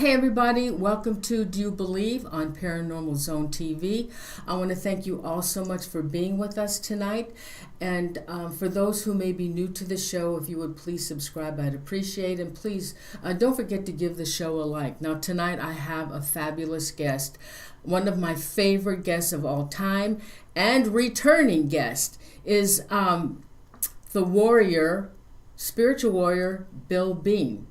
Hey everybody, welcome to Do You Believe on ParanormalZoneTV. I want to thank you all so much for being with us tonight. And for those who may be new to the show, if you would please subscribe, I'd appreciate it. And please don't forget to give the show a like. Now tonight I have a fabulous guest, one of my favorite guests of all time and returning guest is the warrior, spiritual warrior, Bill Bean.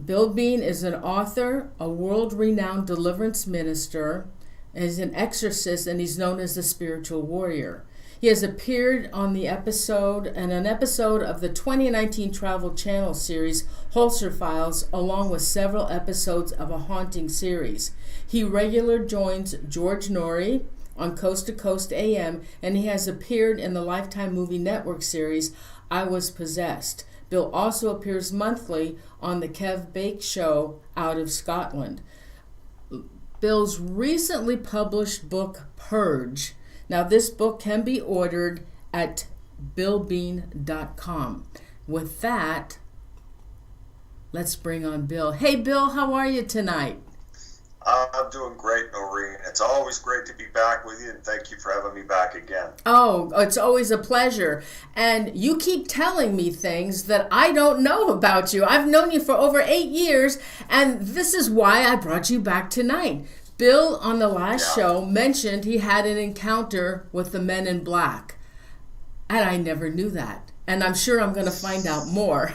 Bill Bean is an author, a world-renowned deliverance minister, is an exorcist, and he's known as the spiritual warrior. He has appeared on an episode of the 2019 Travel Channel series, Holzer Files, along with several episodes of a haunting series. He regularly joins George Noory on Coast to Coast AM, and he has appeared in the Lifetime Movie Network series, I Was Possessed. Bill also appears monthly on the Kev Bake Show out of Scotland. Bill's recently published book, Purge. Now, this book can be ordered at billbean.com. With that, let's bring on Bill. Hey, Bill, how are you tonight? I'm doing great, Norene. It's always great to be back with you, and thank you for having me back again. Oh, it's always a pleasure. And you keep telling me things that I don't know about you. I've known you for over 8 years, and this is why I brought you back tonight. Bill, on the last show, mentioned he had an encounter with the men in black. And I never knew that. And I'm sure I'm going to find out more.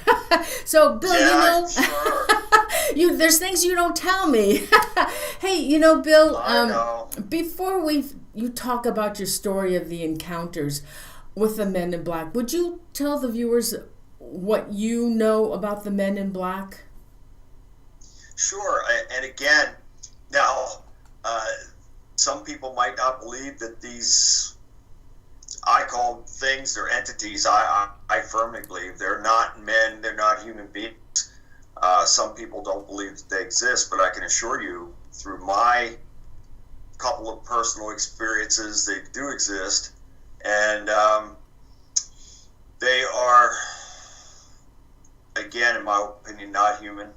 So, Bill, Sure. There's things you don't tell me. Hey, Bill, I know. Before you talk about your story of the encounters with the men in black, would you tell the viewers what you know about the men in black? Sure. And again, now, some people might not believe that these, I call things, they're entities. I firmly believe they're not men, they're not human beings. Some people don't believe that they exist, but I can assure you, through my couple of personal experiences, they do exist. And they are, again, in my opinion, not human.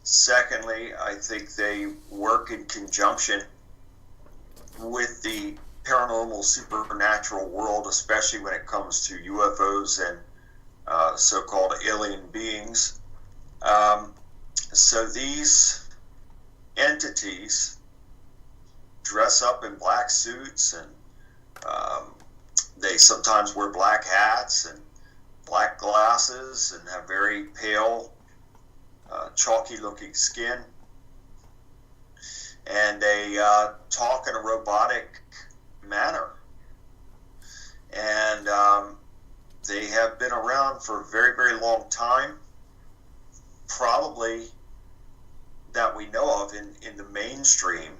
Secondly, I think they work in conjunction with the paranormal, supernatural world, especially when it comes to UFOs and so-called alien beings. So these entities dress up in black suits, and they sometimes wear black hats and black glasses and have very pale, chalky-looking skin. And they talk in a robotic manner. And they have been around for a very, very long time. Probably that we know of in the mainstream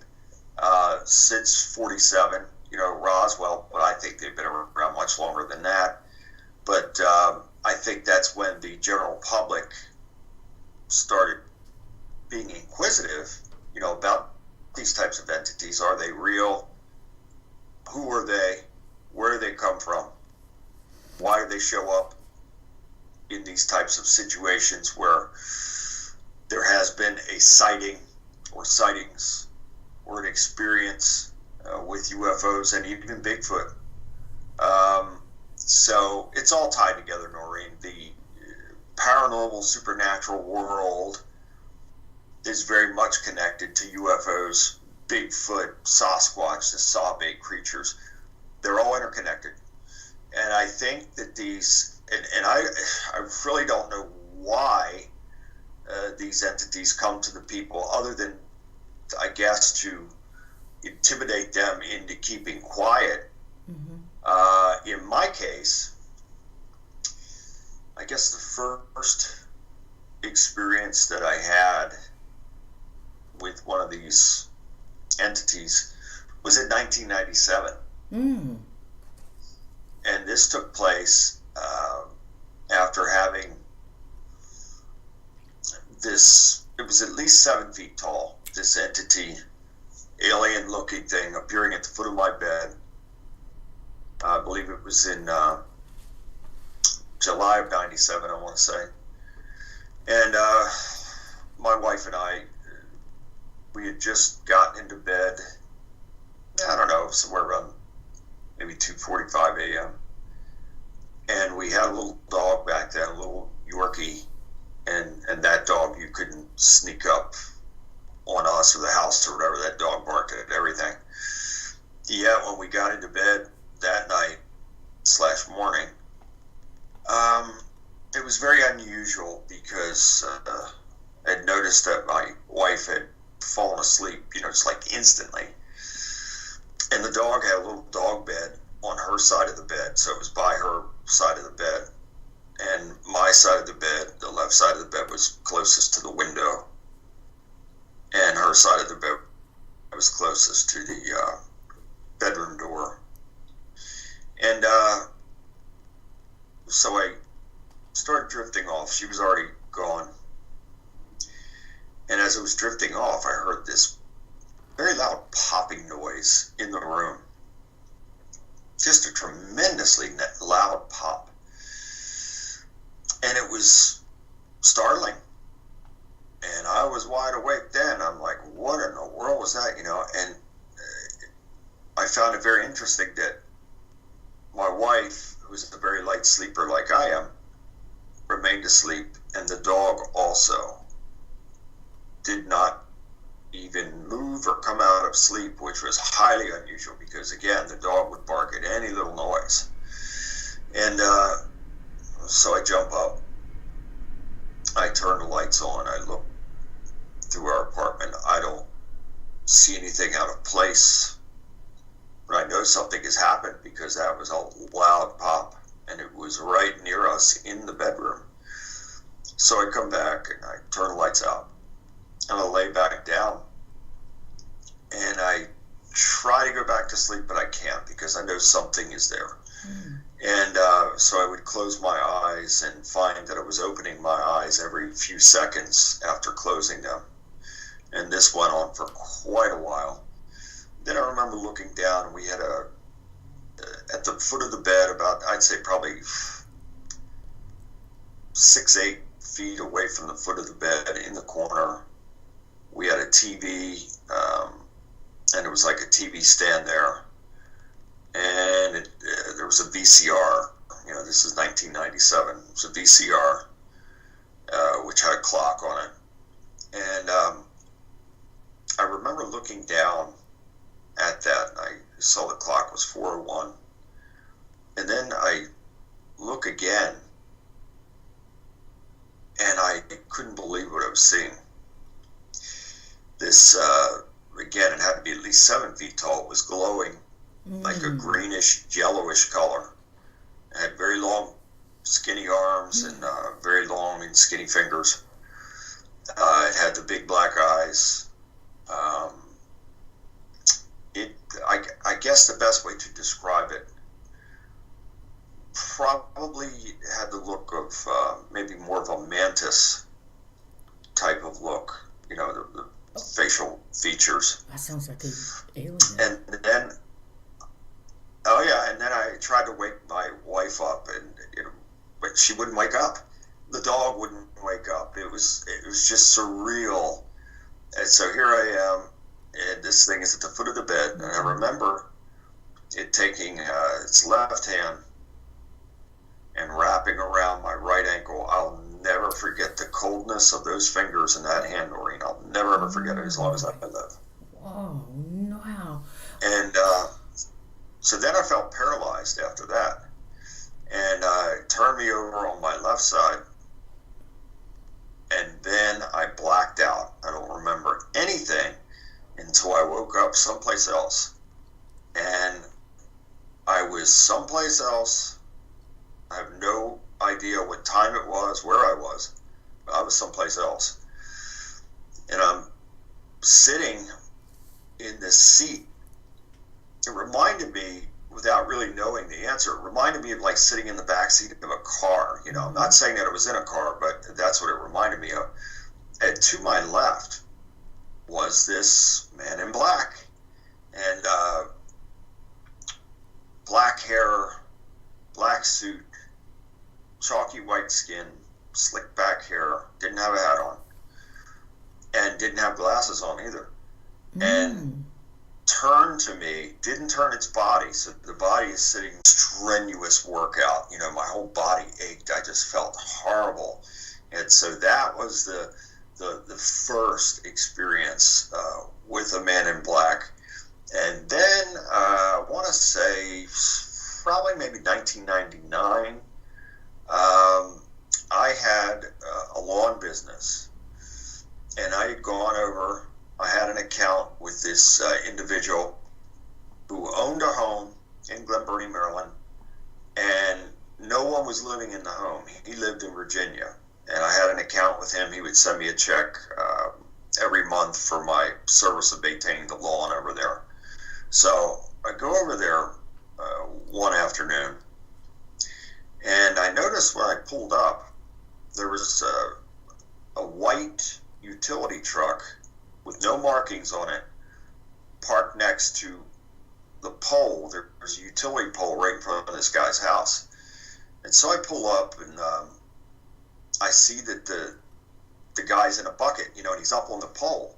since 47, Roswell, but I think they've been around much longer than that. But I think that's when the general public started being inquisitive, about these types of entities. Are they real? Who are they? Where do they come from? Why do they show up in these types of situations where there has been a sighting or sightings or an experience with UFOs and even Bigfoot? So it's all tied together, Norene. The paranormal, supernatural world is very much connected to UFOs, Bigfoot, Sasquatch, the saw-bait creatures. They're all interconnected. And I think that these, and I really don't know why these entities come to the people, other than, I guess, to intimidate them into keeping quiet. Mm-hmm. In my case, I guess the first experience that I had with one of these entities was in 1997. Mm. And this took place after having this, it was at least 7 feet tall, this entity, alien-looking thing appearing at the foot of my bed. I believe it was in July of 97, I want to say. And my wife and I, we had just gotten into bed, I don't know, somewhere around maybe 2:45 a.m. And we had a little dog back then, a little Yorkie, and that dog, you couldn't sneak up on us or the house or whatever. That dog barked at everything. Yeah, when we got into bed that night / morning, it was very unusual because I'd noticed that my wife had fallen asleep, just like instantly. And the dog had a little dog bed on her side of the bed, so it was by her side of the bed. And my side of the bed, the left side of the bed, was closest to the window. And her side of the bed was closest to the bedroom door. And so I started drifting off. She was already gone. And as I was drifting off, I heard this very loud popping noise in the room. Just a tremendously loud pop. And it was startling. And I was wide awake then. I'm like, what in the world was that? And I found it very interesting that my wife, who's a very light sleeper like I am, remained asleep, and the dog also did not even move or come out of sleep, which was highly unusual because, again, the dog would bark at any little noise. And so I jump up, I turn the lights on, I look through our apartment. I don't see anything out of place, but I know something has happened because that was a loud pop, and it was right near us in the bedroom. So I come back and I turn the lights out, and I lay back down, and I try to go back to sleep, but I can't because I know something is there. And so I would close my eyes and find that I was opening my eyes every few seconds after closing them. And this went on for quite a while. Then I remember looking down, and we had at the foot of the bed, about, I'd say probably 6-8 feet away from the foot of the bed in the corner, we had a TV, and it was like a TV stand there. And there was a VCR, this is 1997, it was a VCR, which had a clock on it. And I remember looking down at that, and I saw the clock was 4:01. And then I look again, and I couldn't believe what I was seeing. This, again, it had to be at least 7 feet tall. It was glowing like a greenish, yellowish color. It had very long, skinny arms and very long and skinny fingers. It had the big black eyes. I guess the best way to describe it, probably had the look of maybe more of a mantis type of look, the facial features. That sounds like an alien. And then, and then I tried to wake my wife up, but she wouldn't wake up. The dog wouldn't wake up. It was just surreal. And so here I am, and this thing is at the foot of the bed, and I remember it taking its left hand and wrapping around my right ankle. I'll never forget the coldness of those fingers in that hand, Norene. I'll never ever forget it as long as I live. Oh, wow. And so then I felt paralyzed after that. And it turned me over on my left side. And then I blacked out. I don't remember anything until I woke up someplace else. And I was someplace else. I have no idea what time it was, where I was. But I was someplace else. And I'm sitting in this seat. It reminded me, without really knowing the answer, it reminded me of like sitting in the back seat of a car. I'm not saying that I was in a car, but that's what it reminded me of. And to my left was this man in black. And black hair, black suit, chalky white skin, slick back hair, didn't have a hat on. didn't have glasses on either. And turned to me, didn't turn its body. So the body is sitting strenuous workout. You know, my whole body ached. I just felt horrible. And so that was the first experience with a man in black. And then I want to say probably maybe 1999, I had a lawn business, and I had gone over. I had an account with this individual who owned a home in Glen Burnie, Maryland, and no one was living in the home. He lived in Virginia, and I had an account with him. He would send me a check every month for my service of maintaining the lawn over there. So I go over there one afternoon, and I noticed when I pulled up, there was a white utility truck with no markings on it, parked next to the pole. There was a utility pole right in front of this guy's house. And so I pull up, and I see that the guy's in a bucket, you know, and he's up on the pole.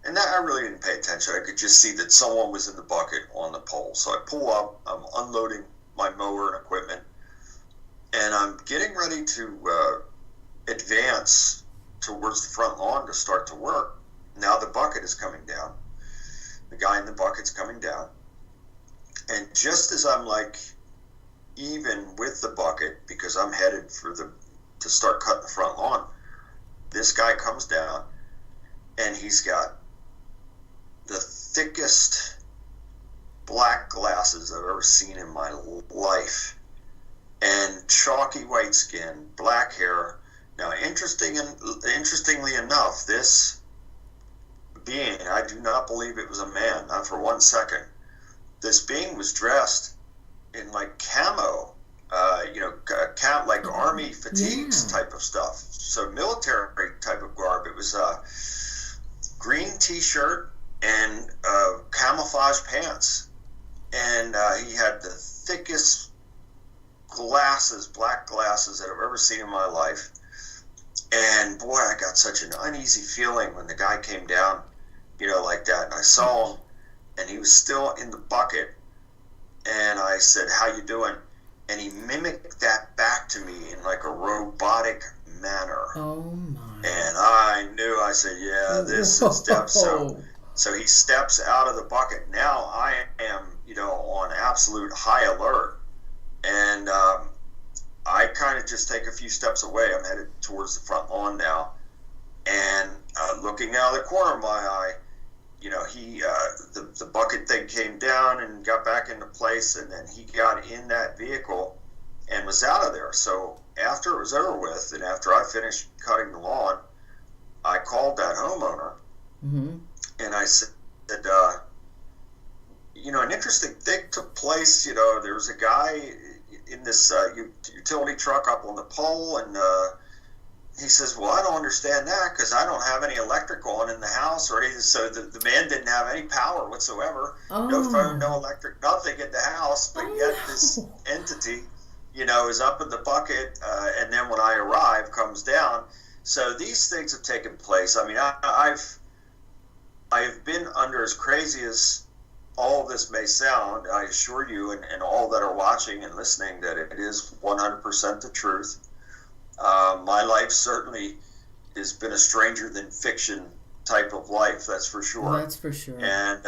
And that, I really didn't pay attention. I could just see that someone was in the bucket on the pole. So I pull up, I'm unloading my mower and equipment, and I'm getting ready to advance towards the front lawn to start to work. Now the bucket is coming down. The guy in the bucket's coming down. And just as I'm like even with the bucket, because I'm headed to start cutting the front lawn, this guy comes down, and he's got the thickest black glasses I've ever seen in my life, and chalky white skin, black hair. Now, interestingly enough, this being, I do not believe it was a man, not for 1 second. This being was dressed in like camo, like army fatigues type of stuff. So military type of garb. It was a green t-shirt and camouflage pants. And he had the thickest glasses, black glasses that I've ever seen in my life. And boy, I got such an uneasy feeling when the guy came down, you know, like that. And I saw him, and he was still in the bucket. And I said, "How you doing?" And he mimicked that back to me in like a robotic manner. Oh my! And I knew. I said, "Yeah, this is Deb." So he steps out of the bucket. Now I am, you know, on absolute high alert, and I kind of just take a few steps away. I'm headed towards the front lawn now, and looking out of the corner of my eye, you know, the bucket thing came down and got back into place, and then he got in that vehicle and was out of there. So after it was over with, and after I finished cutting the lawn, I called that homeowner, and I said, you know, an interesting thing took place. You know, there was a guy in this utility truck up on the pole, and he says, "Well, I don't understand that because I don't have any electric on in the house or anything." So the man didn't have any power whatsoever. No phone, no electric, nothing in the house. But yet this entity, you know, is up in the bucket, and then when I arrive, comes down. So these things have taken place. I mean, I've been under, as crazy as all of this may sound, I assure you and all that are watching and listening that it is 100% the truth. My life certainly has been a stranger than fiction type of life, that's for sure. That's for sure. And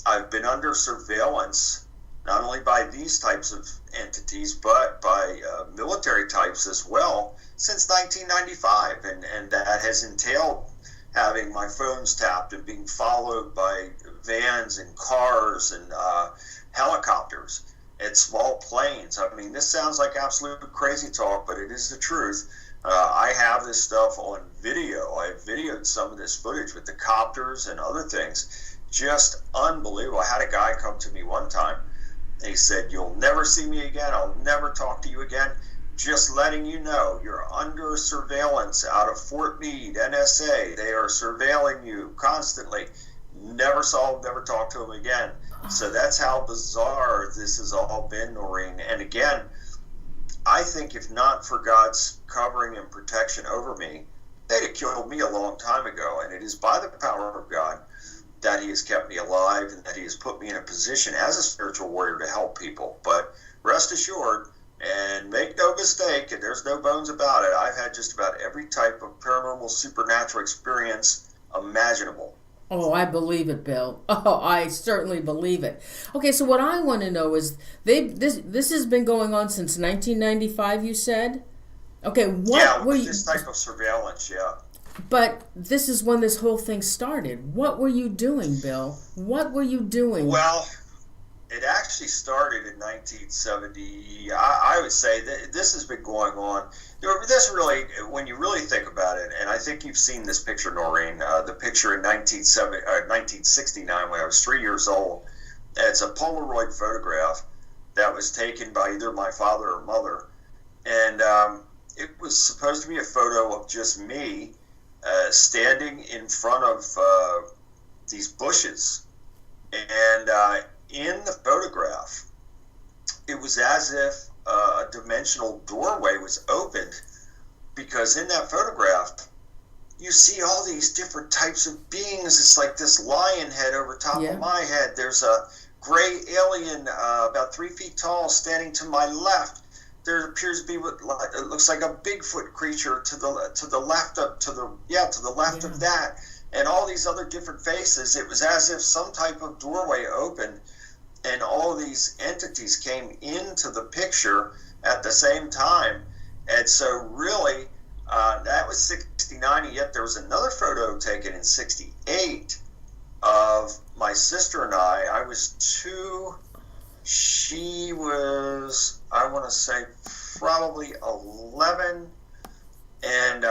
I've been under surveillance, not only by these types of entities, but by military types as well, since 1995. And that has entailed having my phones tapped and being followed by vans and cars and helicopters and small planes. I mean, this sounds like absolute crazy talk, but it is the truth. I have this stuff on video. I've videoed some of this footage with the copters and other things. Just unbelievable. I had a guy come to me one time, and he said, "You'll never see me again. I'll never talk to you again. Just letting you know, you're under surveillance out of Fort Meade, NSA. They are surveilling you constantly." Never saw him, never talked to him again. So that's how bizarre this has all been, Norene. And again, I think if not for God's covering and protection over me, they'd have killed me a long time ago. And it is by the power of God that he has kept me alive and that he has put me in a position as a spiritual warrior to help people. But rest assured, and make no mistake, and there's no bones about it, I've had just about every type of paranormal supernatural experience imaginable. Oh, I believe it, Bill. Oh, I certainly believe it. Okay, so what I want to know is this has been going on since 1995, you said? Okay, what were you... this type of surveillance, yeah. But this is when this whole thing started. What were you doing, Bill? What were you doing? Well, it actually started in 1970. I would say that this has been going on. This really, when you really think about it, and I think you've seen this picture, Norene, the picture in 1969 when I was 3 years old. It's a Polaroid photograph that was taken by either my father or mother. And it was supposed to be a photo of just me standing in front of these bushes. And in the photograph, it was as if a dimensional doorway was opened, because in that photograph, you see all these different types of beings. It's like this lion head over top of my head. There's a gray alien about 3 feet tall standing to my left. There appears to be what it looks like a Bigfoot creature to the left of of that, and all these other different faces. It was as if some type of doorway opened, and all these entities came into the picture at the same time. And so really, that was 69, and yet there was another photo taken in 68 of my sister and I. I was 2. She was, I want to say, probably 11, and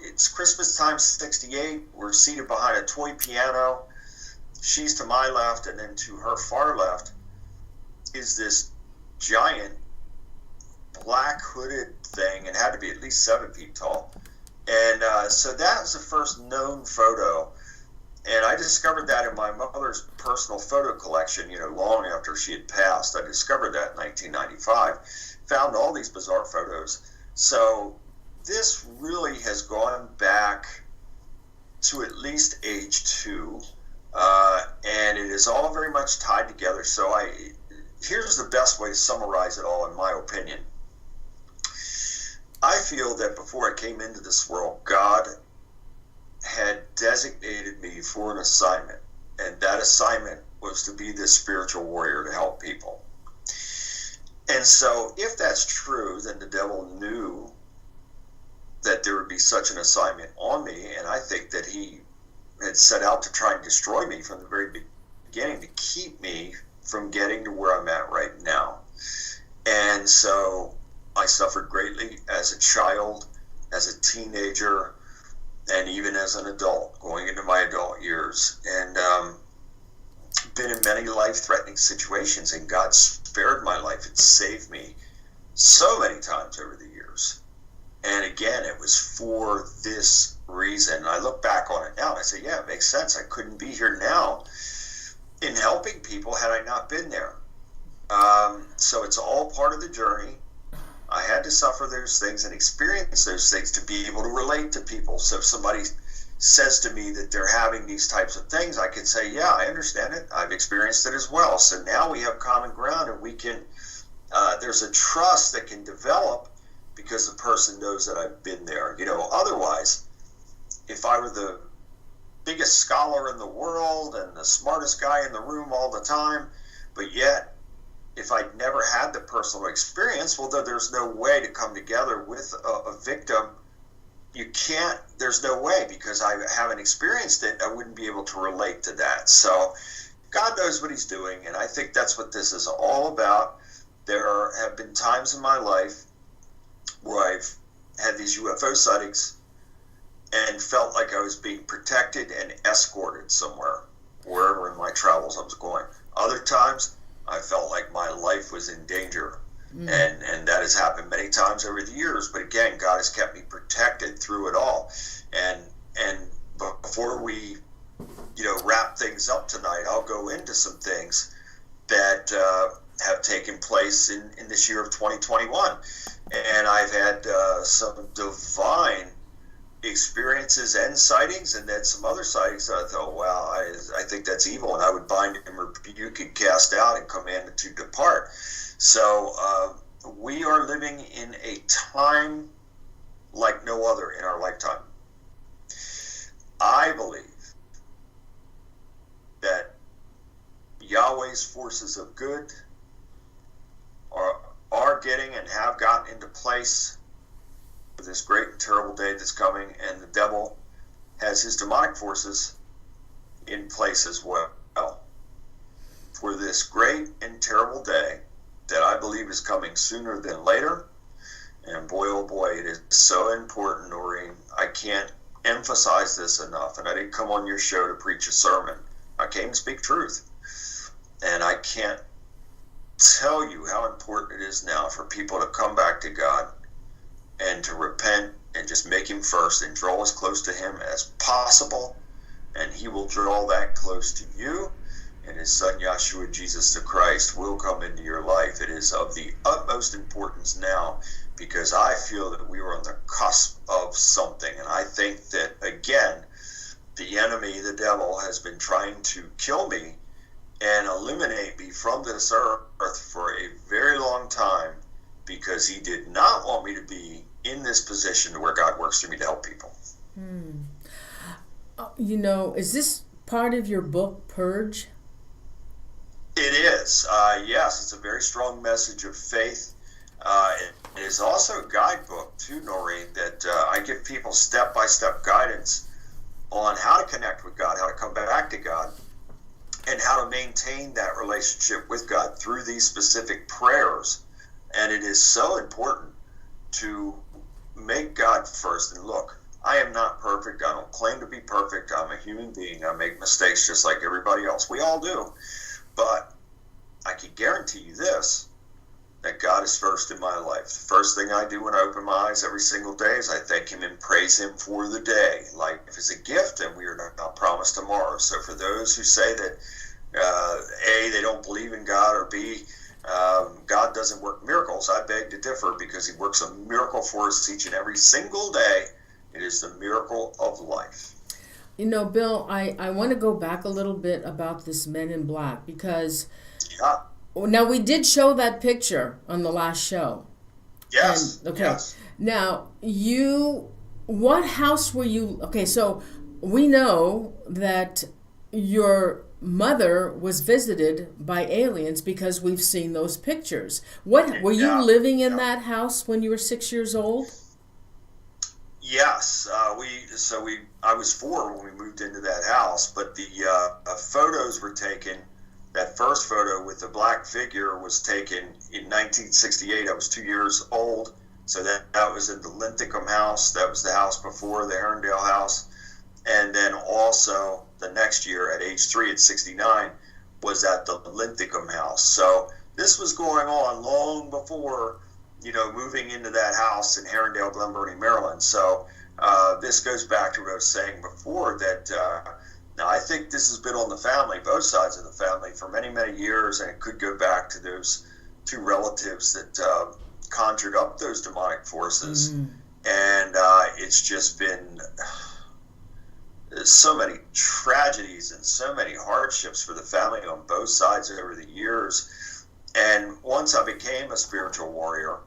it's Christmas time, 68. We're seated behind a toy piano. She's to my left, and then to her far left is this giant black hooded thing. It had to be at least 7 feet tall. And so that was the first known photo. And I discovered that in my mother's personal photo collection, long after she had passed. I discovered that in 1995. Found all these bizarre photos. So this really has gone back to at least age 2. And it is all very much tied together. So here's the best way to summarize it all, in my opinion. I feel that before I came into this world, God had designated me for an assignment, and that assignment was to be this spiritual warrior to help people. And so if that's true, then the devil knew that there would be such an assignment on me, and I think that he had set out to try and destroy me from the very beginning, to keep me from getting to where I'm at right now. And so I suffered greatly as a child, as a teenager, and even as an adult, going into my adult years, and been in many life-threatening situations, and God spared my life and saved me so many times over the years. And again, it was for this reason. I look back on it now and I say, yeah, it makes sense. I couldn't be here now in helping people had I not been there. So it's all part of the journey. I had to suffer those things and experience those things to be able to relate to people. So if somebody says to me that they're having these types of things, I can say, yeah, I understand it. I've experienced it as well. So now we have common ground, and we can, there's a trust that can develop because the person knows that I've been there. Otherwise, if I were the biggest scholar in the world and the smartest guy in the room all the time, but yet if I'd never had the personal experience, well, there's no way to come together with a victim. You can't, there's no way, because I haven't experienced it. I wouldn't be able to relate to that. So God knows what he's doing, and I think that's what this is all about. There have been times in my life where I've had these UFO sightings and felt like I was being protected and escorted somewhere, wherever in my travels I was going. Other times, I felt like my life was in danger, and that has happened many times over the years. But again, God has kept me protected through it all. And before we, wrap things up tonight, I'll go into some things that have taken place in this year of 2021. And I've had some divine experiences and sightings, and then some other sightings that I thought, wow, I think that's evil, and I would bind and rebuke and cast out and command it to depart. So we are living in a time like no other in our lifetime. I believe that Yahweh's forces of good are getting and have gotten into place for this great and terrible day that's coming, and the devil has his demonic forces in place as well for this great and terrible day that I believe is coming sooner than later. And boy, oh boy, it is so important, Norene. I can't emphasize this enough, and I didn't come on your show to preach a sermon. I came to speak truth, and I can't tell you how important it is now for people to come back to God and to repent and just make him first and draw as close to him as possible, and he will draw that close to you, and his son Yahshua Jesus the Christ will come into your life. It is of the utmost importance now, because I feel that we are on the cusp of something, and I think that, again, the enemy, the devil, has been trying to kill me and eliminate me from this earth for a very long time, because he did not want me to be in this position where God works through me to help people. You know, is this part of your book, Purge? It is. Yes, it's a very strong message of faith. It is also a guidebook, too, Noreen, that I give people step-by-step guidance on how to connect with God, how to come back to God, and how to maintain that relationship with God through these specific prayers. And it is so important to make God first. And look, I am not perfect. I don't claim to be perfect. I'm a human being. I make mistakes just like everybody else. We all do. But I can guarantee you this, that God is first in my life. The first thing I do when I open my eyes every single day is I thank him and praise him for the day. Life is a gift, and we are not promised tomorrow. So for those who say that, A, they don't believe in God, or B, God doesn't work miracles, I beg to differ, because he works a miracle for us each and every single day. It is the miracle of life. You know, Bill, I want to go back a little bit about this Men in Black, because now we did show that picture on the last show. Yes. And, okay. Yes. Now, what house were you? Okay, so we know that your mother was visited by aliens because we've seen those pictures. What were you living in that house when you were 6 years old? Yes, I was 4 when we moved into that house, but the photos were taken. That first photo with the black figure was taken in 1968. I was 2 years old, so that was in the Linthicum house. That was the house before the Herondale house. And then also the next year at age 3 at 69 was at the Linthicum house. So this was going on long before, moving into that house in Herondale, Glen Burnie, Maryland. So this goes back to what I was saying before, that now I think this has been on the family, both sides of the family, for many, many years, and it could go back to those 2 relatives that conjured up those demonic forces. And it's just been so many tragedies and so many hardships for the family on both sides over the years. And once I became a spiritual warrior,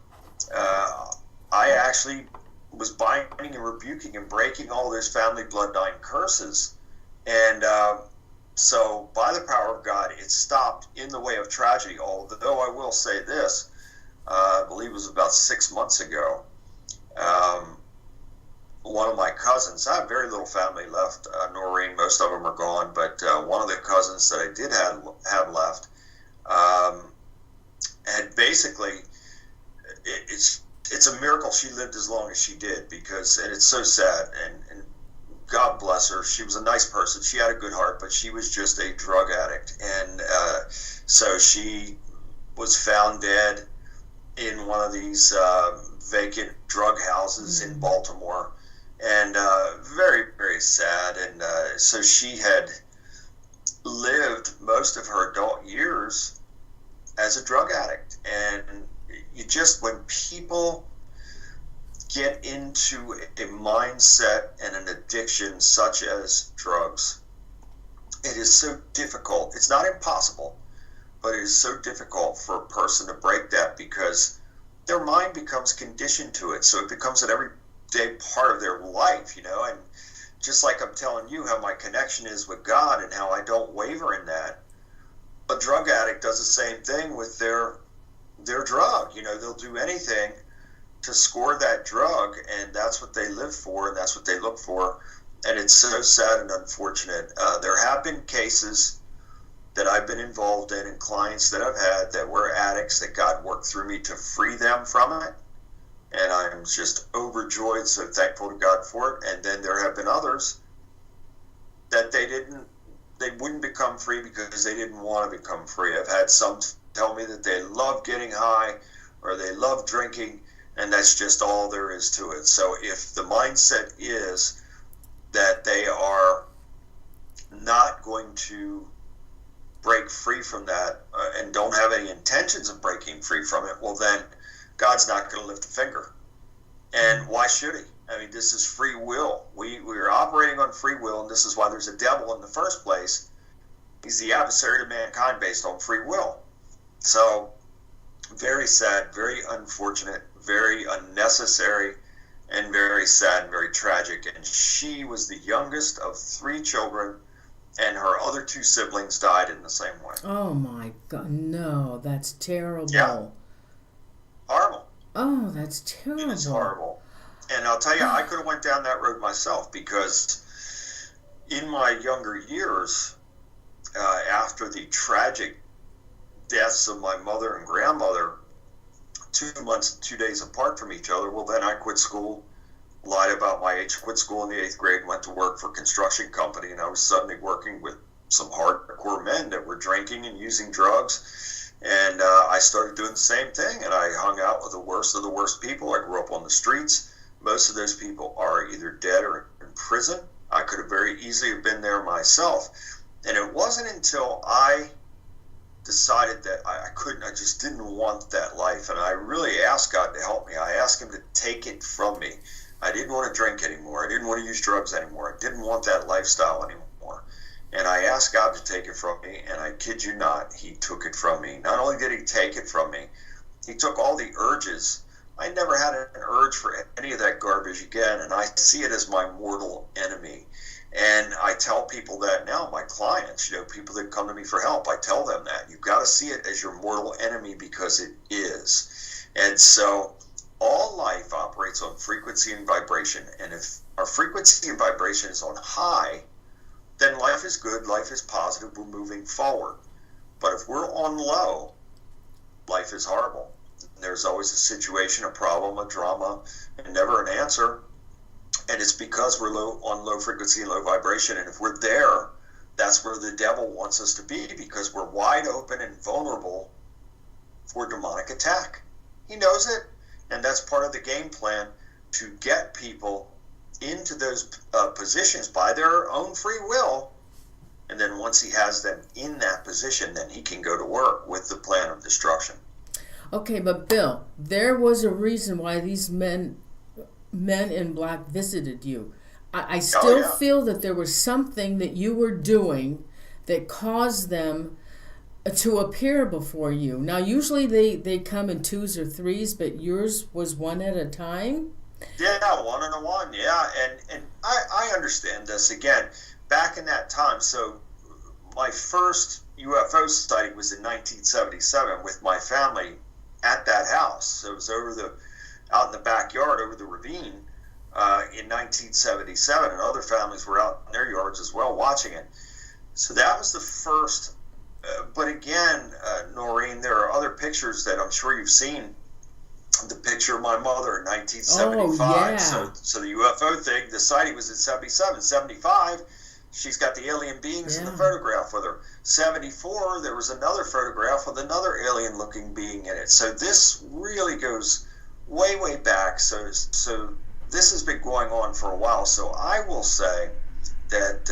I actually was binding and rebuking and breaking all those family bloodline curses. And so by the power of God, it stopped in the way of tragedy. Although I will say this, I believe it was about 6 months ago, one of my cousins, I have very little family left, Norene, most of them are gone, but one of the cousins that I did have left had basically, it's a miracle she lived as long as she did, and it's so sad, and God bless her. She was a nice person. She had a good heart, but she was just a drug addict. And so she was found dead in one of these vacant drug houses in Baltimore. And very, very sad. And so she had lived most of her adult years as a drug addict. And when people get into a mindset and an addiction such as drugs, it is so difficult. It's not impossible, but it is so difficult for a person to break that because their mind becomes conditioned to it. So it becomes an everyday part of their life, and just like I'm telling you how my connection is with God and how I don't waver in that, a drug addict does the same thing with their drug. They'll do anything to score that drug, and that's what they live for, and that's what they look for. And it's so sad and unfortunate. There have been cases that I've been involved in and clients that I've had that were addicts that God worked through me to free them from it. And I'm just overjoyed, so thankful to God for it. And then there have been others that they wouldn't become free because they didn't want to become free. I've had some tell me that they love getting high or they love drinking, and that's just all there is to it. So if the mindset is that they are not going to break free from that and don't have any intentions of breaking free from it, well then God's not going to lift a finger. And why should he? I mean, this is free will. We are operating on free will, and this is why there's a devil in the first place. He's the adversary of mankind based on free will. So very sad, very unfortunate, very unnecessary, and very sad and very tragic. And she was the youngest of 3 children, and her other 2 siblings died in the same way. Oh my God, no, that's terrible. Yeah. Horrible. Oh, that's terrible. It is horrible. And I'll tell you, I could have went down that road myself, because in my younger years, after the tragic deaths of my mother and grandmother, 2 months and 2 days apart from each other, well, then I quit school, lied about my age, quit school in the 8th grade, went to work for a construction company, and I was suddenly working with some hardcore men that were drinking and using drugs. And I started doing the same thing, and I hung out with the worst of the worst people. I grew up on the streets. Most of those people are either dead or in prison. I could have very easily have been there myself. And it wasn't until I decided that I couldn't, I just didn't want that life. And I really asked God to help me. I asked him to take it from me. I didn't want to drink anymore. I didn't want to use drugs anymore. I didn't want that lifestyle anymore. And I asked God to take it from me, and I kid you not, he took it from me. Not only did he take it from me, he took all the urges. I never had an urge for any of that garbage again, and I see it as my mortal enemy. And I tell people that now, my clients, people that come to me for help, I tell them that. You've got to see it as your mortal enemy, because it is. And so all life operates on frequency and vibration. And if our frequency and vibration is on high, then life is good, life is positive, we're moving forward. But if we're on low, life is horrible. There's always a situation, a problem, a drama, and never an answer. And it's because we're on low frequency and low vibration. And if we're there, that's where the devil wants us to be, because we're wide open and vulnerable for demonic attack. He knows it. And that's part of the game plan, to get people into those positions by their own free will. And then once he has them in that position, then he can go to work with the plan of destruction. Okay, but Bill, there was a reason why these men in black visited you. I still feel that there was something that you were doing that caused them to appear before you. Now, usually they come in 2s or 3s, but yours was 1 at a time? Yeah, 1-on-1, yeah. And I understand this. Again, back in that time, so my first UFO sighting was in 1977 with my family at that house. So it was out in the backyard over the ravine in 1977, and other families were out in their yards as well watching it. So that was the first. But again, Norene, there are other pictures that I'm sure you've seen. The picture of my mother in 1975. Oh, yeah. So the UFO thing, the sighting was in 77. 75, she's got the alien beings in the photograph with her. 74, there was another photograph with another alien-looking being in it. So this really goes way, way back. So this has been going on for a while. So I will say that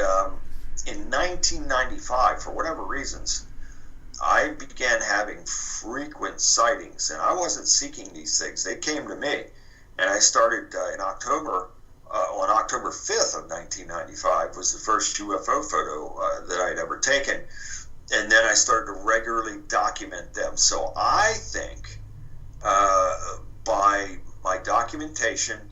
in 1995, for whatever reasons, I began having frequent sightings, and I wasn't seeking these things. They came to me. And I started in October, on October 5th of 1995 was the first UFO photo that I'd ever taken. And then I started to regularly document them. So I think by my documentation,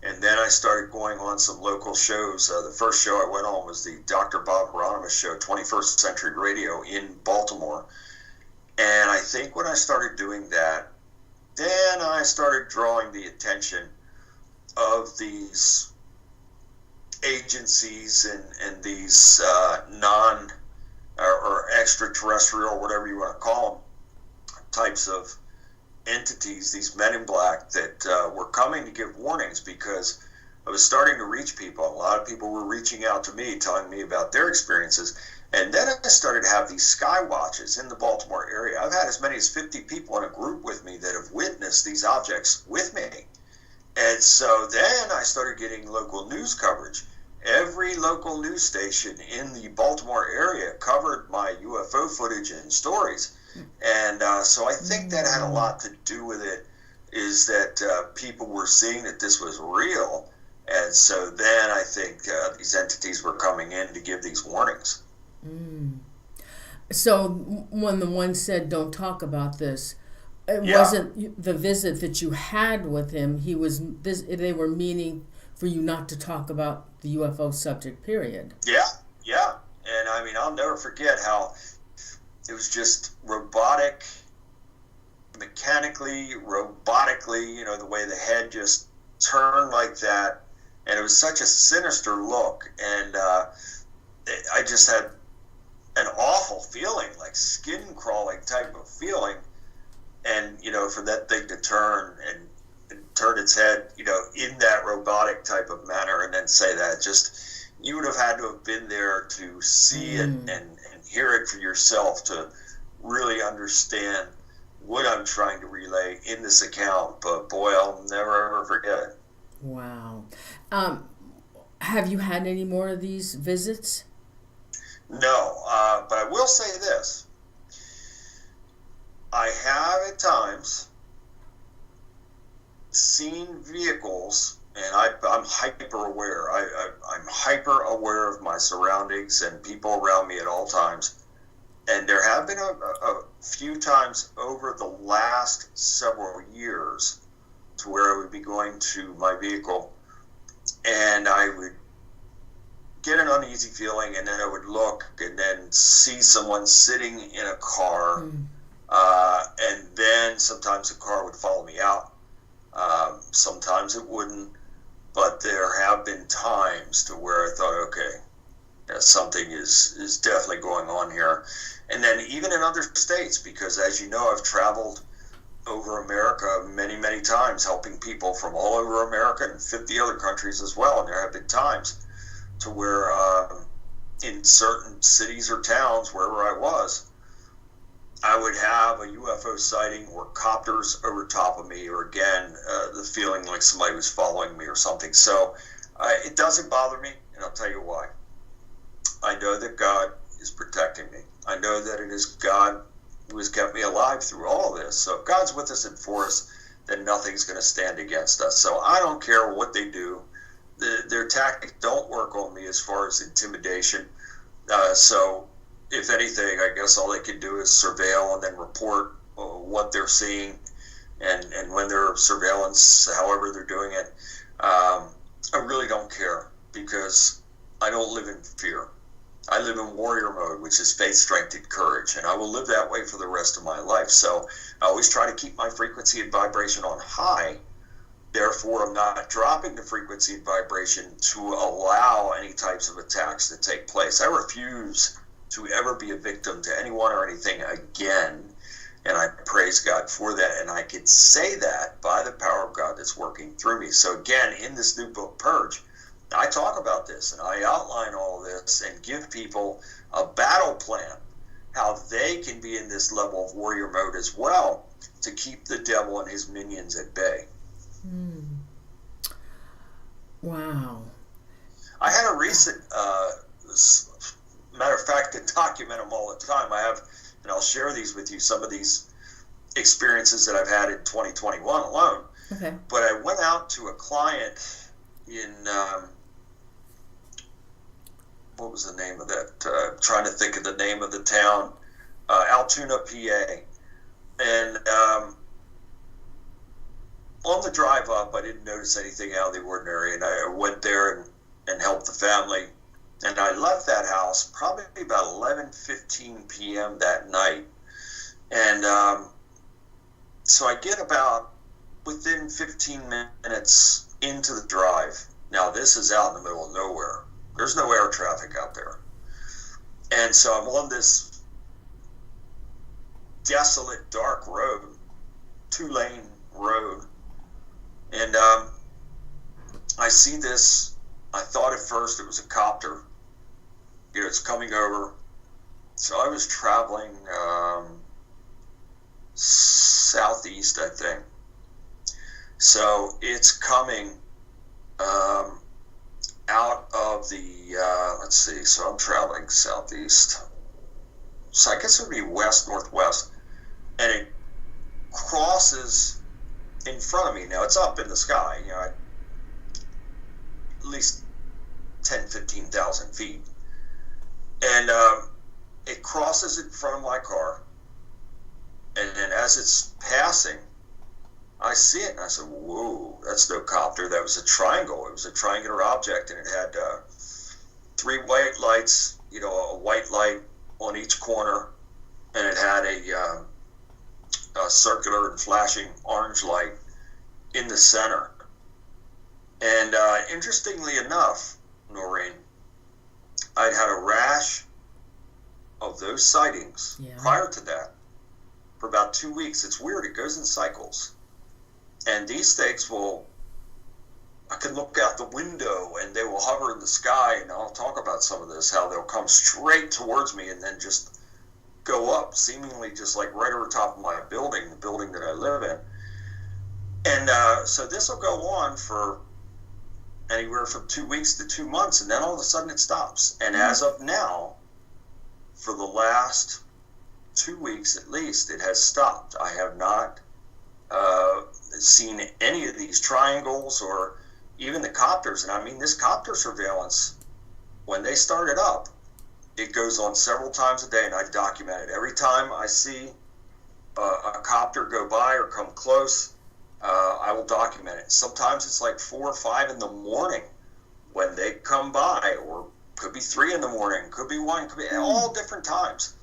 and then I started going on some local shows. The first show I went on was the Dr. Bob Hieronymus show, 21st Century Radio in Baltimore. And I think when I started doing that, then I started drawing the attention of these agencies and these non or extraterrestrial, whatever you want to call them, types of entities, these men in black that were coming to give warnings, because I was starting to reach people. A lot of people were reaching out to me, telling me about their experiences. And then I started to have these sky watches in the Baltimore area. I've had as many as 50 people in a group with me that have witnessed these objects with me. And so then I started getting local news coverage. Every local news station in the Baltimore area covered my UFO footage and stories. And so I think that had a lot to do with it, is that people were seeing that this was real. And so then I think these entities were coming in to give these warnings. So when the one said, "Don't talk about this," it wasn't the visit that you had with him. They were meaning for you not to talk about the UFO subject, period. Yeah. And I mean, I'll never forget how it was just robotically, robotically, the way the head just turned like that. And it was such a sinister look. And I just had an awful feeling, like skin crawling type of feeling. And, for that thing to turn and turn its head, in that robotic type of manner, and then say that, you would have had to have been there to see it and hear it for yourself to really understand what I'm trying to relay in this account. But boy, I'll never ever forget it. Wow. Have you had any more of these visits? No, but I will say this. I have at times seen vehicles, and I'm hyper aware. I'm hyper aware of my surroundings and people around me at all times. And there have been a few times over the last several years to where I would be going to my vehicle and I would get an uneasy feeling, and then I would look and then see someone sitting in a car, and then sometimes the car would follow me out. Sometimes it wouldn't, but there have been times to where I thought, okay, something is definitely going on here. And then even in other states, because as you know, I've traveled over America many, many times, helping people from all over America and 50 other countries as well. And there have been times to where in certain cities or towns, wherever I was, I would have a UFO sighting or copters over top of me, or again, the feeling like somebody was following me or something. So it doesn't bother me, and I'll tell you why. I know that God is protecting me. I know that it is God who has kept me alive through all of this. So if God's with us and for us, then nothing's going to stand against us. So I don't care what they do. Their tactics don't work on me as far as intimidation. So if anything, I guess all they can do is surveil and then report what they're seeing, and when they're surveillance, however they're doing it. I really don't care, because I don't live in fear. I live in warrior mode, which is faith, strength, and courage, and I will live that way for the rest of my life. So I always try to keep my frequency and vibration on high. Therefore, I'm not dropping the frequency and vibration to allow any types of attacks to take place. I refuse to ever be a victim to anyone or anything again, and I praise God for that. And I can say that by the power of God that's working through me. So again, in this new book, Purge, I talk about this, and I outline all this and give people a battle plan, how they can be in this level of warrior mode as well to keep the devil and his minions at bay. Wow. I had a recent Matter of fact, I document them all the time. I have, and I'll share these with you, some of these experiences that I've had in 2021 alone. Okay. But I went out to a client in, what was the name of that? Trying to think of the name of the town, Altoona, PA. And on the drive up, I didn't notice anything out of the ordinary, and I went there and helped the family. And I left that house probably about 11:15 p.m. that night. And so I get about within 15 minutes into the drive. Now, this is out in the middle of nowhere. There's no air traffic out there. And so I'm on this desolate, dark road, 2-lane road. And I see this. I thought at first it was a copter. You know, it's coming over. So I was traveling southeast, I think. So it's coming out of the, let's see, so I'm traveling southeast. So I guess it would be west-northwest. And it crosses in front of me. Now, it's up in the sky, you know, at least 10, 15,000 feet. And it crosses in front of my car. And then as it's passing, I see it, and I said, whoa, that's no copter. That was a triangle. It was a triangular object, and it had 3 white lights, you know, a white light on each corner, and it had a circular and flashing orange light in the center. And interestingly enough, Norene, I'd had a rash of those sightings prior to that for about 2 weeks. It's weird. It goes in cycles. And these things I can look out the window and they will hover in the sky, and I'll talk about some of this, how they'll come straight towards me and then just go up, seemingly just like right over top of my building, the building that I live in. And so this will go on for anywhere from 2 weeks to 2 months, and then all of a sudden it stops. And as of now, for the last 2 weeks at least, it has stopped. I have not seen any of these triangles or even the copters. And I mean, this copter surveillance, when they started up, it goes on several times a day, and I document it. Every time I see a copter go by or come close, I will document it. Sometimes it's like 4 or 5 in the morning when they come by, or could be 3 in the morning, could be 1, could be all different times.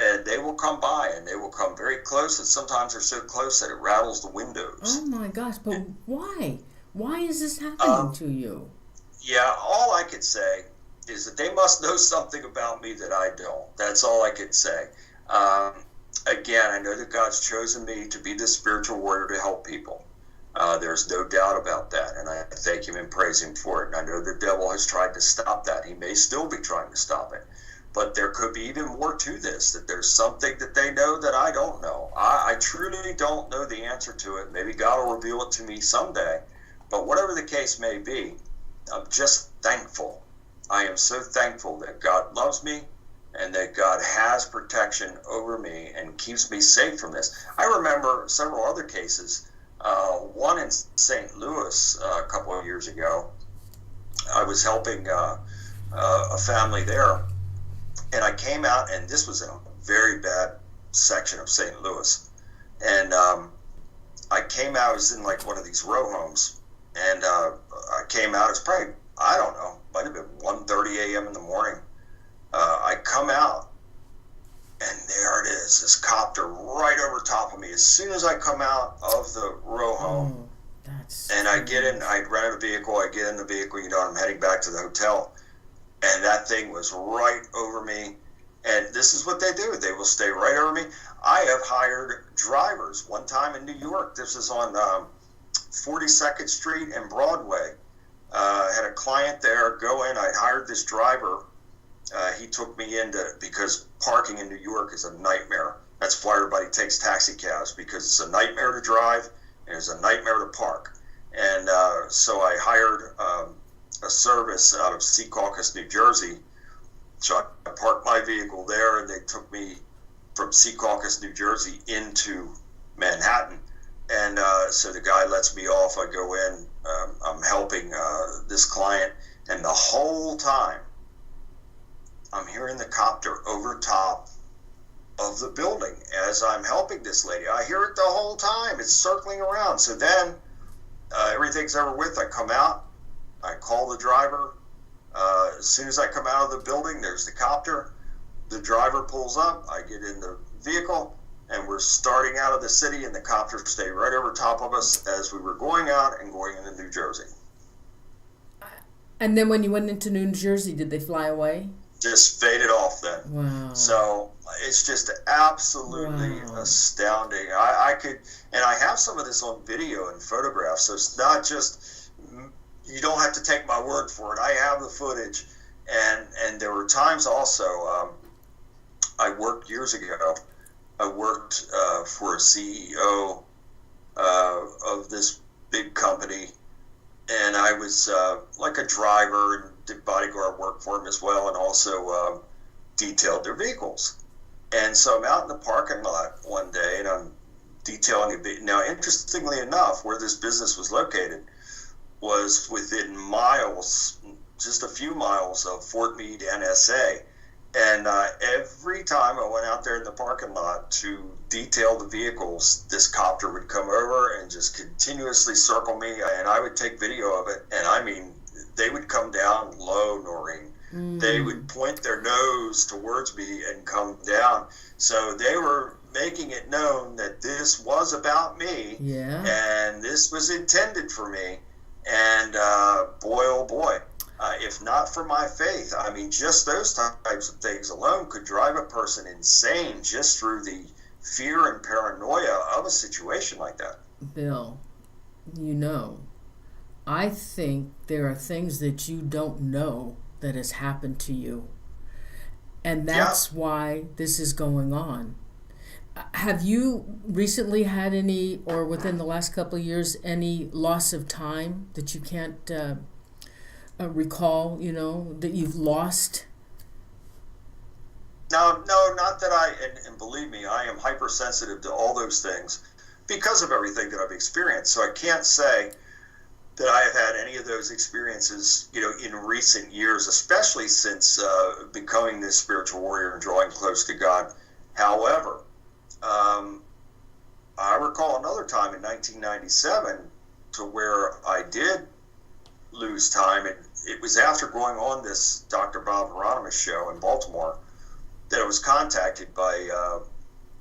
And they will come by, and they will come very close, and sometimes they're so close that it rattles the windows. Oh my gosh, but why? Why is this happening to you? Yeah, all I could say is that they must know something about me that I don't. That's all I could say. Again, I know that God's chosen me to be this spiritual warrior to help people. There's no doubt about that, and I thank him and praise him for it. And I know the devil has tried to stop that. He may still be trying to stop it. But there could be even more to this, that there's something that they know that I don't know. I truly don't know the answer to it. Maybe God will reveal it to me someday. But whatever the case may be, I'm just thankful. I am so thankful that God loves me and that God has protection over me and keeps me safe from this. I remember several other cases. One in St. Louis a couple of years ago. I was helping a family there. And I came out, and this was in a very bad section of St. Louis. And I came out, I was in like one of these row homes. And I came out, it's probably, I don't know, might have been 1:30 a.m. in the morning. I come out, and there it is, this copter right over top of me. As soon as I come out of the row home, and I get in, I rented a vehicle, I get in the vehicle, you know, I'm heading back to the hotel. And that thing was right over me. And this is what they do. They will stay right over me. I have hired drivers. One time in New York, this is on 42nd Street and Broadway. I had a client there go in. I hired this driver. He took me in because parking in New York is a nightmare. That's why everybody takes taxi cabs, because it's a nightmare to drive and it's a nightmare to park. And so I hired a service out of Secaucus, New Jersey, So I parked my vehicle there, and they took me from Secaucus, New Jersey, into Manhattan. And so the guy lets me off. I go in. I'm helping this client, and the whole time I'm hearing the copter over top of the building as I'm helping this lady. I hear it the whole time. It's circling around. So then everything's over with. I come out. I call the driver. As soon as I come out of the building, there's the copter. The driver pulls up. I get in the vehicle, and we're starting out of the city, and the copter stayed right over top of us as we were going out and going into New Jersey. And then when you went into New Jersey, did they fly away? Just faded off then. Wow. So it's just absolutely astounding. I could, and I have some of this on video and photographs, so it's not just, you don't have to take my word for it. I have the footage. And there were times also, I worked years ago, I worked for a CEO of this big company, and I was like a driver and did bodyguard work for him as well, and also detailed their vehicles. And so I'm out in the parking lot one day, and I'm detailing a vehicle. Now, interestingly enough, where this business was located was within miles, just a few miles of Fort Meade, NSA. And every time I went out there in the parking lot to detail the vehicles, this copter would come over and just continuously circle me, and I would take video of it. And I mean, they would come down low, Norene. They would point their nose towards me and come down. So they were making it known that this was about me, and this was intended for me. And boy, oh boy. If not for my faith, I mean, just those types of things alone could drive a person insane just through the fear and paranoia of a situation like that. Bill, you know, I think there are things that you don't know that has happened to you. And that's why this is going on. Have you recently had any, or within the last couple of years, any loss of time that you can't recall, you know, that you've lost? No, not that and believe me, I am hypersensitive to all those things because of everything that I've experienced. So I can't say that I have had any of those experiences, you know, in recent years, especially since becoming this spiritual warrior and drawing close to God. However, I recall another time in 1997 to where I did lose time. It was after going on this Dr. Bob Hieronymus show in Baltimore that I was contacted by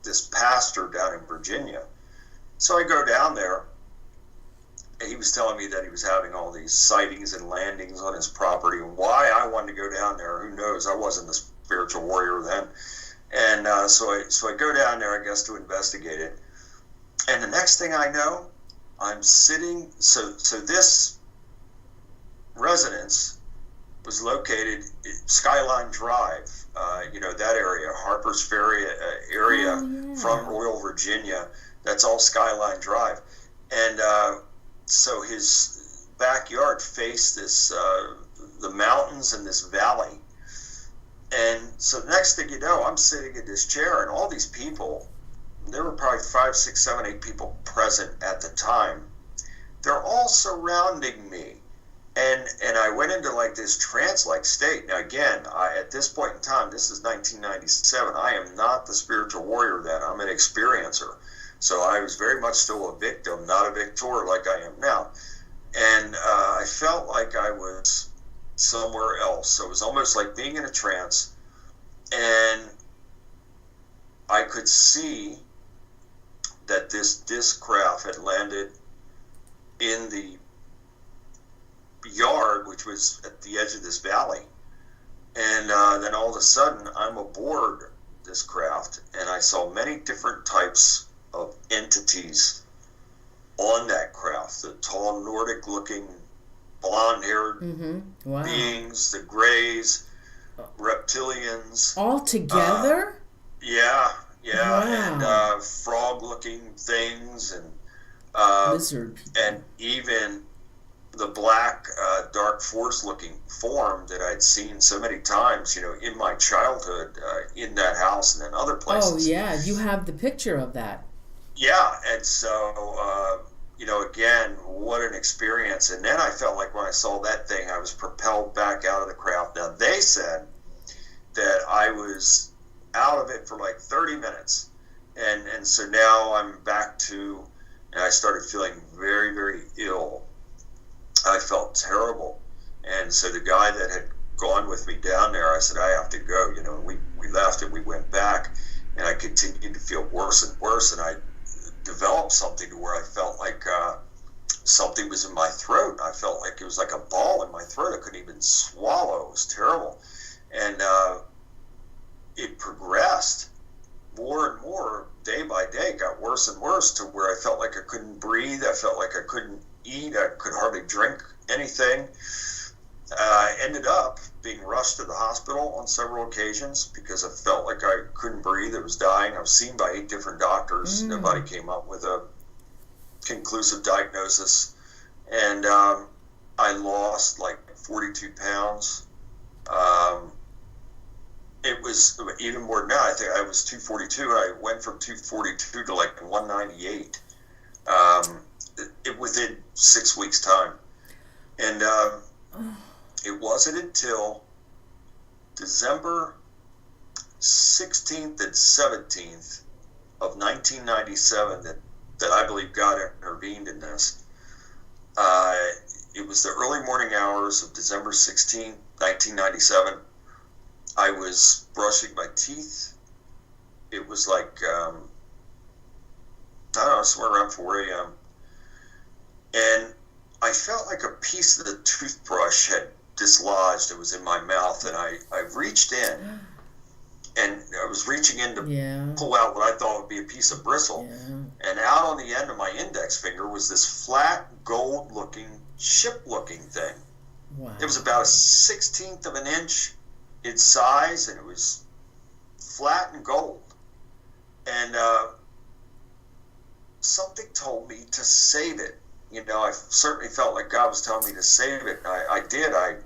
this pastor down in Virginia. So I go down there, and he was telling me that he was having all these sightings and landings on his property. Why I wanted to go down there, who knows? I wasn't a spiritual warrior then. And so I go down there, I guess, to investigate it. And the next thing I know, I'm sitting, so this residence was located at Skyline Drive, you know, that area, Harper's Ferry area from Royal Virginia. That's all Skyline Drive. And so his backyard faced this, the mountains and this valley. And so the next thing you know, I'm sitting in this chair, and all these people, there were probably 5, 6, 7, 8 people present at the time. They're all surrounding me. And I went into like this trance-like state. Now again, at this point in time, this is 1997, I am not the spiritual warrior then. I'm an experiencer. So I was very much still a victim, not a victor like I am now. And I felt like I was somewhere else. So it was almost like being in a trance. And I could see that this disc craft had landed in the yard, which was at the edge of this valley. And then all of a sudden, I'm aboard this craft, and I saw many different types of entities on that craft. The tall Nordic-looking, blonde-haired beings, the grays, reptilians. All together? Yeah. Wow. And frog-looking things, and lizard people. and even the black, dark force-looking form that I'd seen so many times, in my childhood, in that house and in other places. Oh, yeah. You have the picture of that. Yeah, and so, again, what an experience. And then I felt like when I saw that thing, I was propelled back out of the craft. Now, they said that I was out of it for like 30 minutes. And so now I'm back to, and I started feeling very, very ill. I felt terrible. And so the guy that had gone with me down there, I said, I have to go. We left and we went back, and I continued to feel worse and worse. And I developed something to where I felt like something was in my throat. I felt like it was like a ball in my throat. I couldn't even swallow. It was terrible. And it progressed more and more day by day, got worse and worse to where I felt like I couldn't breathe. I felt like I couldn't eat. I could hardly drink anything. I ended up being rushed to the hospital on several occasions because I felt like I couldn't breathe. I was dying. I was seen by 8 different doctors. Nobody came up with a conclusive diagnosis. And I lost like 42 pounds. It was even more than that. I think I was 242. I went from 242 to like 198 within 6 weeks' time. And it wasn't until December 16th and 17th of 1997 that I believe God intervened in this. It was the early morning hours of December 16th, 1997. I was brushing my teeth. It was like, I don't know, somewhere around 4 a.m. And I felt like a piece of the toothbrush had dislodged. It was in my mouth, and I reached in, and I was reaching in to pull out what I thought would be a piece of bristle. Yeah. And out on the end of my index finger was this flat, gold-looking, chip-looking thing. Wow. It was about a 1/16 of an inch in size, and it was flat and gold. And something told me to save it. I certainly felt like God was telling me to save it. I did. I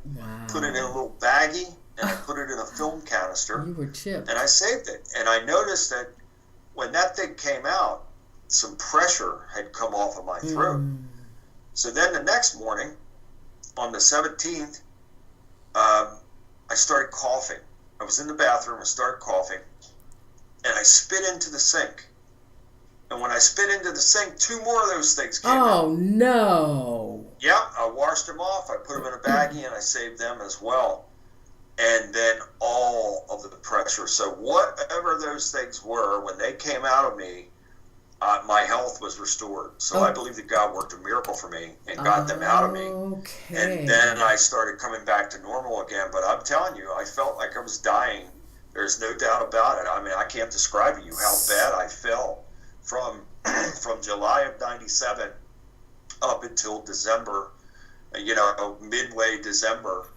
put it in a little baggie, and I put it in a film canister. You were chipped. And I saved it. And I noticed that when that thing came out, some pressure had come off of my throat. So then the next morning, on the 17th, I started coughing. I was in the bathroom, I started coughing, and I spit into the sink. And when I spit into the sink, 2 more of those things came out. Oh, no. Yeah, I washed them off, I put them in a baggie, and I saved them as well. And then all of the pressure. So whatever those things were, when they came out of me, my health was restored. So I believe that God worked a miracle for me and got them out of me. Okay. And then I started coming back to normal again. But I'm telling you, I felt like I was dying. There's no doubt about it. I mean, I can't describe to you how bad I felt from July of 97 up until December, midway December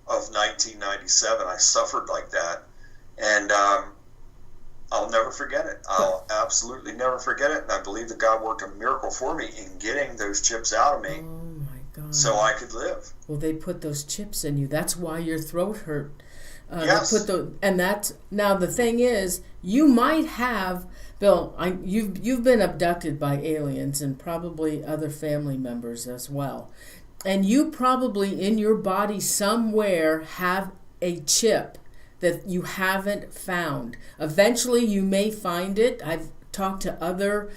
of 1997. I suffered like that. And I'll never forget it. I'll absolutely never forget it. And I believe that God worked a miracle for me in getting those chips out of me. Oh, my God. So I could live. Well, they put those chips in you. That's why your throat hurt. Yes. Now the thing is, you might have, Bill, you've been abducted by aliens and probably other family members as well. And you probably in your body somewhere have a chip that you haven't found. Eventually you may find it. I've talked to other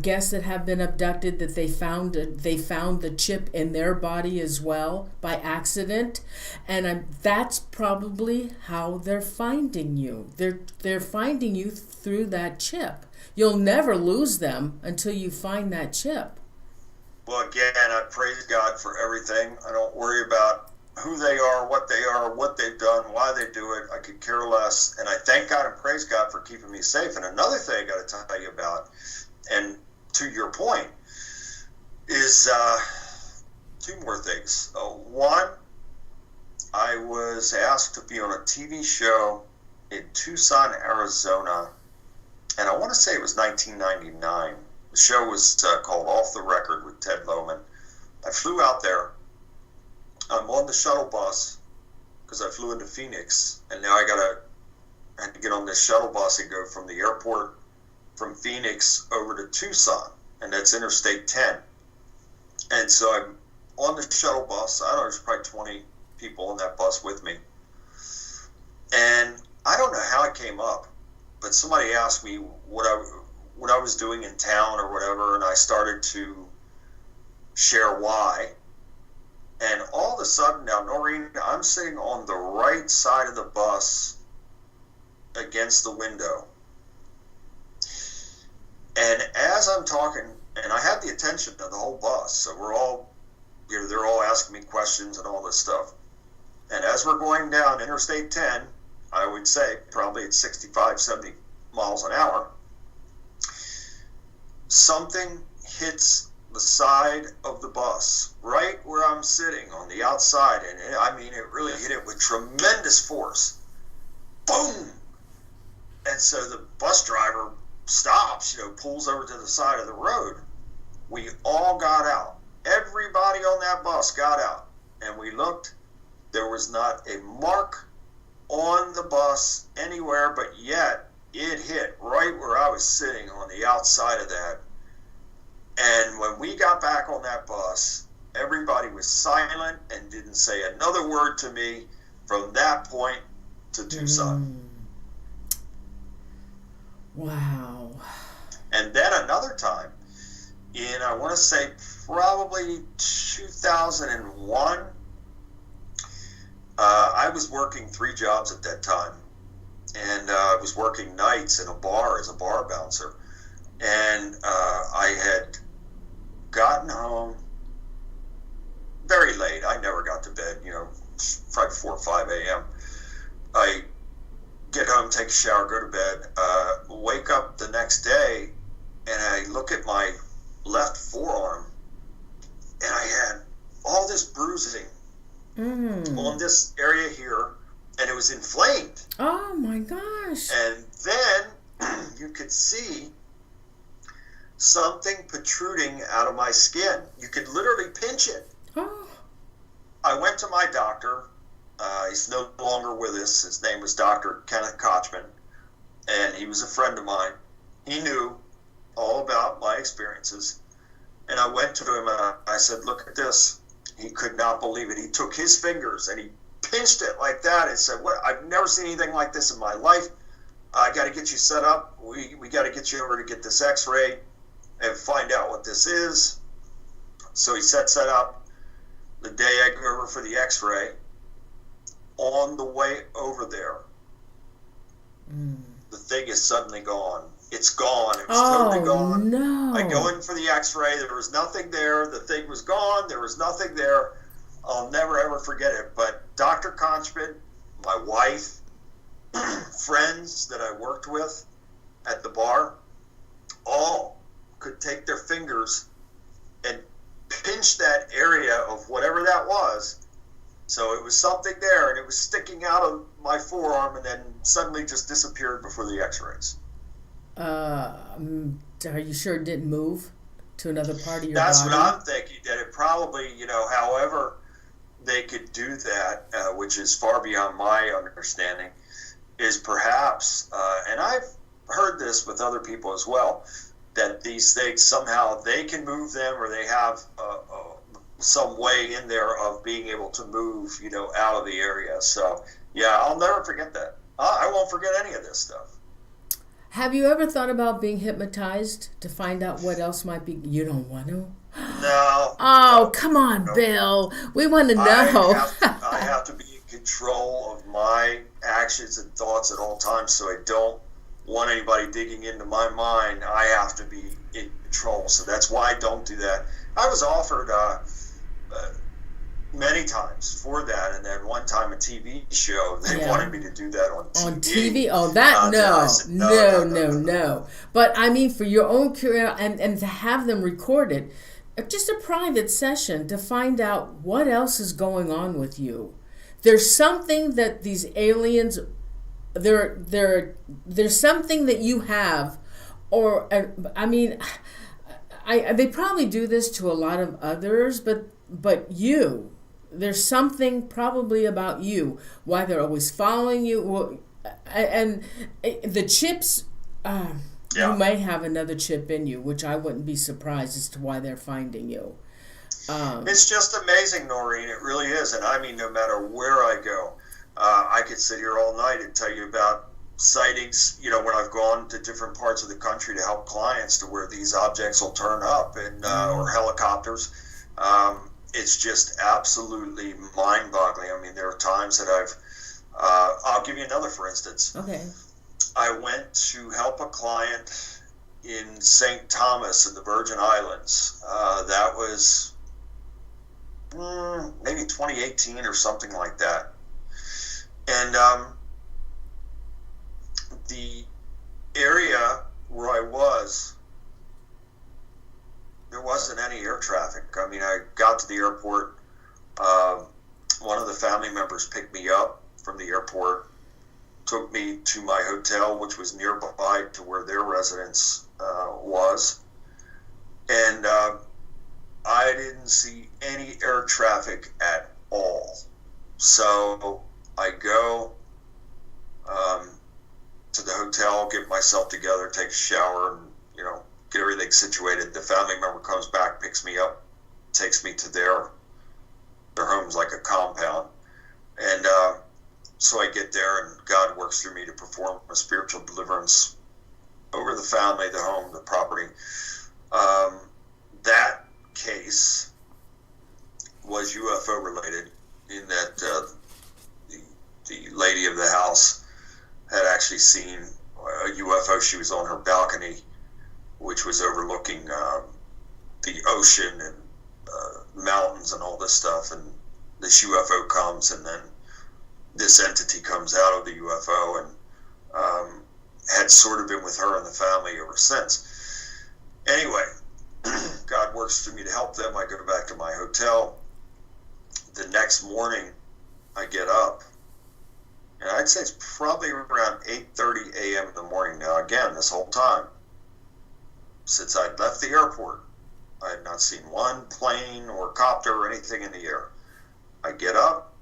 guests that have been abducted that they found the chip in their body as well by accident, and that's probably how they're finding you. They're finding you through that chip. You'll never lose them until you find that chip. Well, again, I praise God for everything. I don't worry about who they are, what they've done, why they do it. I could care less. And I thank God and praise God for keeping me safe. And another thing I got to tell you about, and to your point, is 2 more things. One, I was asked to be on a TV show in Tucson, Arizona, and I want to say it was 1999. It The show was called Off the Record with Ted Lohman. I flew out there. I'm on the shuttle bus because I flew into Phoenix, and now I had to get on this shuttle bus and go from the airport from Phoenix over to Tucson, and that's Interstate 10. And so I'm on the shuttle bus. I don't know, there's probably 20 people on that bus with me. And I don't know how it came up, but somebody asked me what I was doing in town or whatever, and I started to share why. And all of a sudden, now, Norene, I'm sitting on the right side of the bus against the window. And as I'm talking, and I had the attention of the whole bus, so we're all, they're all asking me questions and all this stuff. And as we're going down Interstate 10, I would say probably at 65, 70 miles an hour, something hits the side of the bus, right where I'm sitting on the outside. And it really hit it with tremendous force. Boom! And so the bus driver stops, pulls over to the side of the road. We all got out. Everybody on that bus got out. And we looked. There was not a mark on the bus anywhere, but yet it hit right where I was sitting on the outside of that. And when we got back on that bus, everybody was silent and didn't say another word to me from that point to Tucson. Wow. And then another time, in, I want to say, probably 2001, I was working 3 jobs at that time. And I was working nights in a bar as a bar bouncer. And I had gotten home very late. I never got to bed, probably 4 or 5 a.m. I get home, take a shower, go to bed, wake up the next day, and I look at my left forearm, and I had all this bruising on this area here, and it was inflamed. Oh my gosh. And then you could see something protruding out of my skin. You could literally pinch it. Oh. I went to my doctor. He's no longer with us. His name was Dr. Kenneth Kochman, and he was a friend of mine. He knew all about my experiences, and I went to him and I said, "Look at this." He could not believe it. He took his fingers and he pinched it like that and said, "What? I've never seen anything like this in my life. I got to get you set up. We got to get you over to get this X-ray and find out what this is." So he sets that up. The day I go over for the X-ray, on the way over there, the thing is suddenly gone. It's gone. It was totally gone. No. I go in for the X-ray. There was nothing there. The thing was gone. There was nothing there. I'll never, ever forget it. But Dr. Konchman, my wife, friends that I worked with at the bar, all could take their fingers and pinch that area of whatever that was. So it was something there, and it was sticking out of my forearm and then suddenly just disappeared before the X-rays. Are you sure it didn't move to another part of your That's body? what I'm thinking, that it probably, however they could do that, which is far beyond my understanding, is perhaps, and I've heard this with other people as well, that these things somehow they can move them, or they have some way in there of being able to move, out of the area. So, yeah, I'll never forget that. I won't forget any of this stuff. Have you ever thought about being hypnotized to find out what else might be? You don't want to? No. Oh, no, come on, no. Bill. We want to know. I have to be in control of my actions and thoughts at all times, so I don't want anybody digging into my mind. I have to be in control, so that's why I don't do that. I was offered many times for that, and then one time a TV show, they wanted me to do that on TV. On TV? Oh, that, no. Said, No. But I mean, for your own curiosity, and to have them recorded, just a private session to find out what else is going on with you. There's something that these aliens, there's something that you have, or, I mean, they probably do this to a lot of others, but there's something probably about you, why they're always following you. Well, and the chips, you may have another chip in you, which I wouldn't be surprised as to why they're finding you. It's just amazing, Norene. It really is. And I mean, no matter where I go, I could sit here all night and tell you about sightings, when I've gone to different parts of the country to help clients to where these objects will turn up, and or helicopters. It's just absolutely mind-boggling. I mean, there are times that I'll give you another, for instance. Okay. I went to help a client in St. Thomas in the Virgin Islands. That was maybe 2018 or something like that. And the area where I was, there wasn't any air traffic. I mean, I got to the airport. One of the family members picked me up from the airport, took me to my hotel, which was nearby to where their residence was. And I didn't see any air traffic at all. So I go to the hotel, get myself together, take a shower, and get everything situated. The family member comes back, picks me up, takes me to their home's like a compound, and so I get there, and God works through me to perform a spiritual deliverance over the family, the home, the property. That case was UFO related, in that the lady of the house had actually seen a UFO. She was on her balcony, which was overlooking the ocean and mountains and all this stuff. And this UFO comes, and then this entity comes out of the UFO, and had sort of been with her and the family ever since. Anyway, God works through me to help them. I go back to my hotel. The next morning, I get up, and I'd say it's probably around 8:30 a.m. in the morning. Now, again, this whole time, since I'd left the airport, I had not seen one plane or copter or anything in the air. I get up,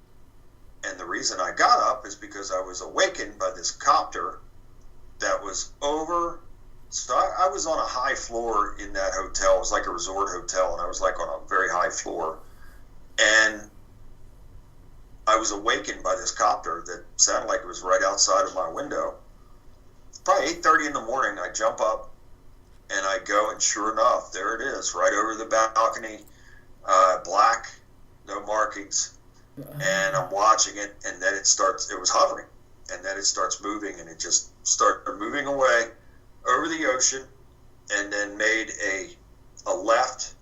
and the reason I got up is because I was awakened by this copter that was over. So I was on a high floor in that hotel. It was like a resort hotel, and I was like on a very high floor. And I was awakened by this copter that sounded like it was right outside of my window. Probably 8:30 in the morning, I jump up, and I go, and sure enough, there it is, right over the balcony, black, no markings. And I'm watching it, and then it was hovering, and then it starts moving, and it just started moving away over the ocean, and then made a left,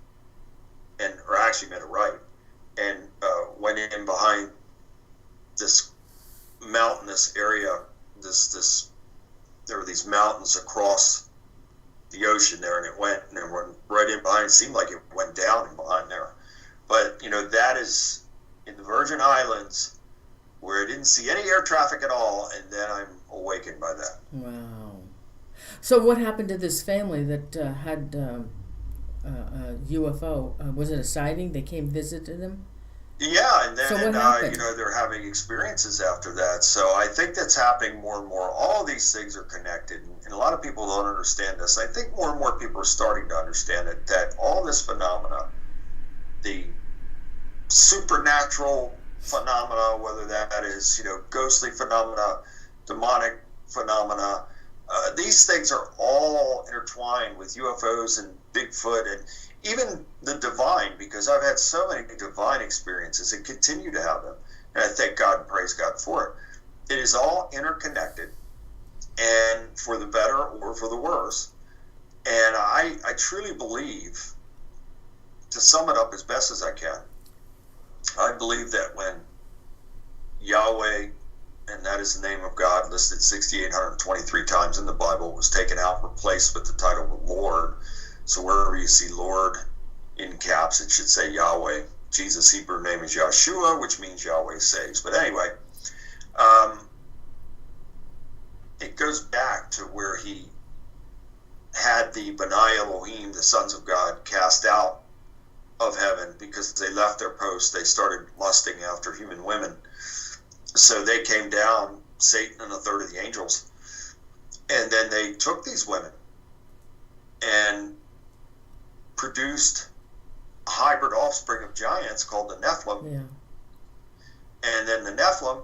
or actually made a right, and went in behind this mountainous area. There were these mountains across the ocean there, and it went right in behind. It seemed like it went down in behind there, but that is in the Virgin Islands, where I didn't see any air traffic at all, and then I'm awakened by that. Wow. So what happened to this family that had UFO? Was it a sighting? They came visited them? Yeah, and then so what happened? They're having experiences after that. So I think that's happening more and more. All these things are connected, and a lot of people don't understand this. I think more and more people are starting to understand it, that all this phenomena, the supernatural phenomena, whether that is ghostly phenomena, demonic phenomena, these things are all intertwined with UFOs and Bigfoot, and even the divine, because I've had so many divine experiences and continue to have them, and I thank God and praise God for it. It is all interconnected, and for the better or for the worse. And I truly believe, to sum it up as best as I can, I believe that when Yahweh, and that is the name of God listed 6,823 times in the Bible, was taken out, replaced with the title of Lord. So wherever you see Lord in caps, it should say Yahweh. Jesus' Hebrew name is Yahshua, which means Yahweh saves. But anyway, it goes back to where he had the B'nai Elohim, the sons of God, cast out of heaven because they left their post. They started lusting after human women. So they came down, Satan and a third of the angels, and then they took these women and produced a hybrid offspring of giants called the Nephilim. Yeah. And then the Nephilim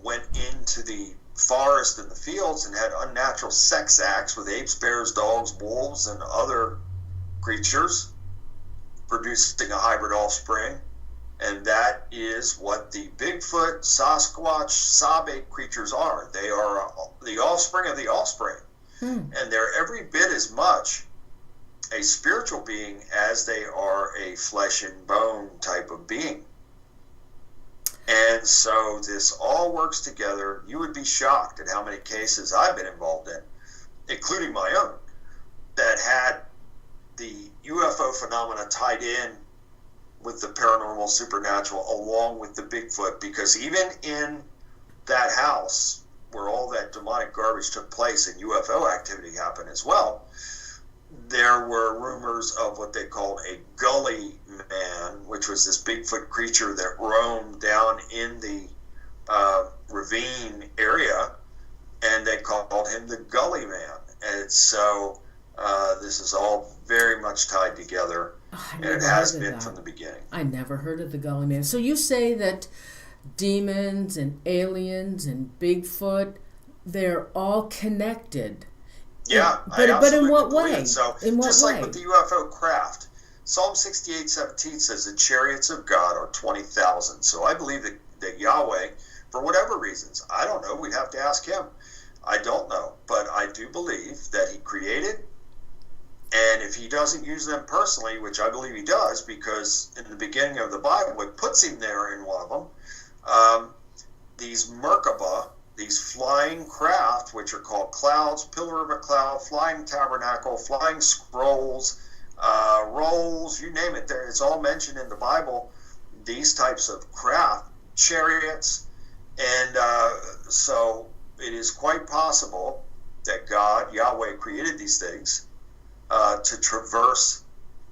went into the forest and the fields and had unnatural sex acts with apes, bears, dogs, wolves, and other creatures, producing a hybrid offspring. And that is what the Bigfoot, Sasquatch, Sabe creatures are. They are the offspring of the offspring. And they're every bit as much a spiritual being as they are a flesh and bone type of being. And so this all works together. You would be shocked at how many cases I've been involved in, including my own, that had the UFO phenomena tied in with the paranormal, supernatural, along with the Bigfoot, because even in that house where all that demonic garbage took place and UFO activity happened as well, there were rumors of what they called a gully man, which was this Bigfoot creature that roamed down in the ravine area, and they called him the Gully Man. And so this is all very much tied together, and it has been from the beginning. I never heard of the Gully Man. So you say that demons and aliens and Bigfoot, they're all connected. Yeah, but in what way? So, in what just way? like with the UFO craft, Psalm 68:17 says the chariots of God are 20,000. So I believe that Yahweh, for whatever reasons, I don't know, we'd have to ask him. I don't know, but I do believe that he created, and if he doesn't use them personally, which I believe he does, because in the beginning of the Bible, it puts him there in one of them, these Merkabah, these flying craft, which are called clouds, pillar of a cloud, flying tabernacle, flying scrolls, rolls, you name it. It's all mentioned in the Bible, these types of craft, chariots. And so it is quite possible that God, Yahweh, created these things to traverse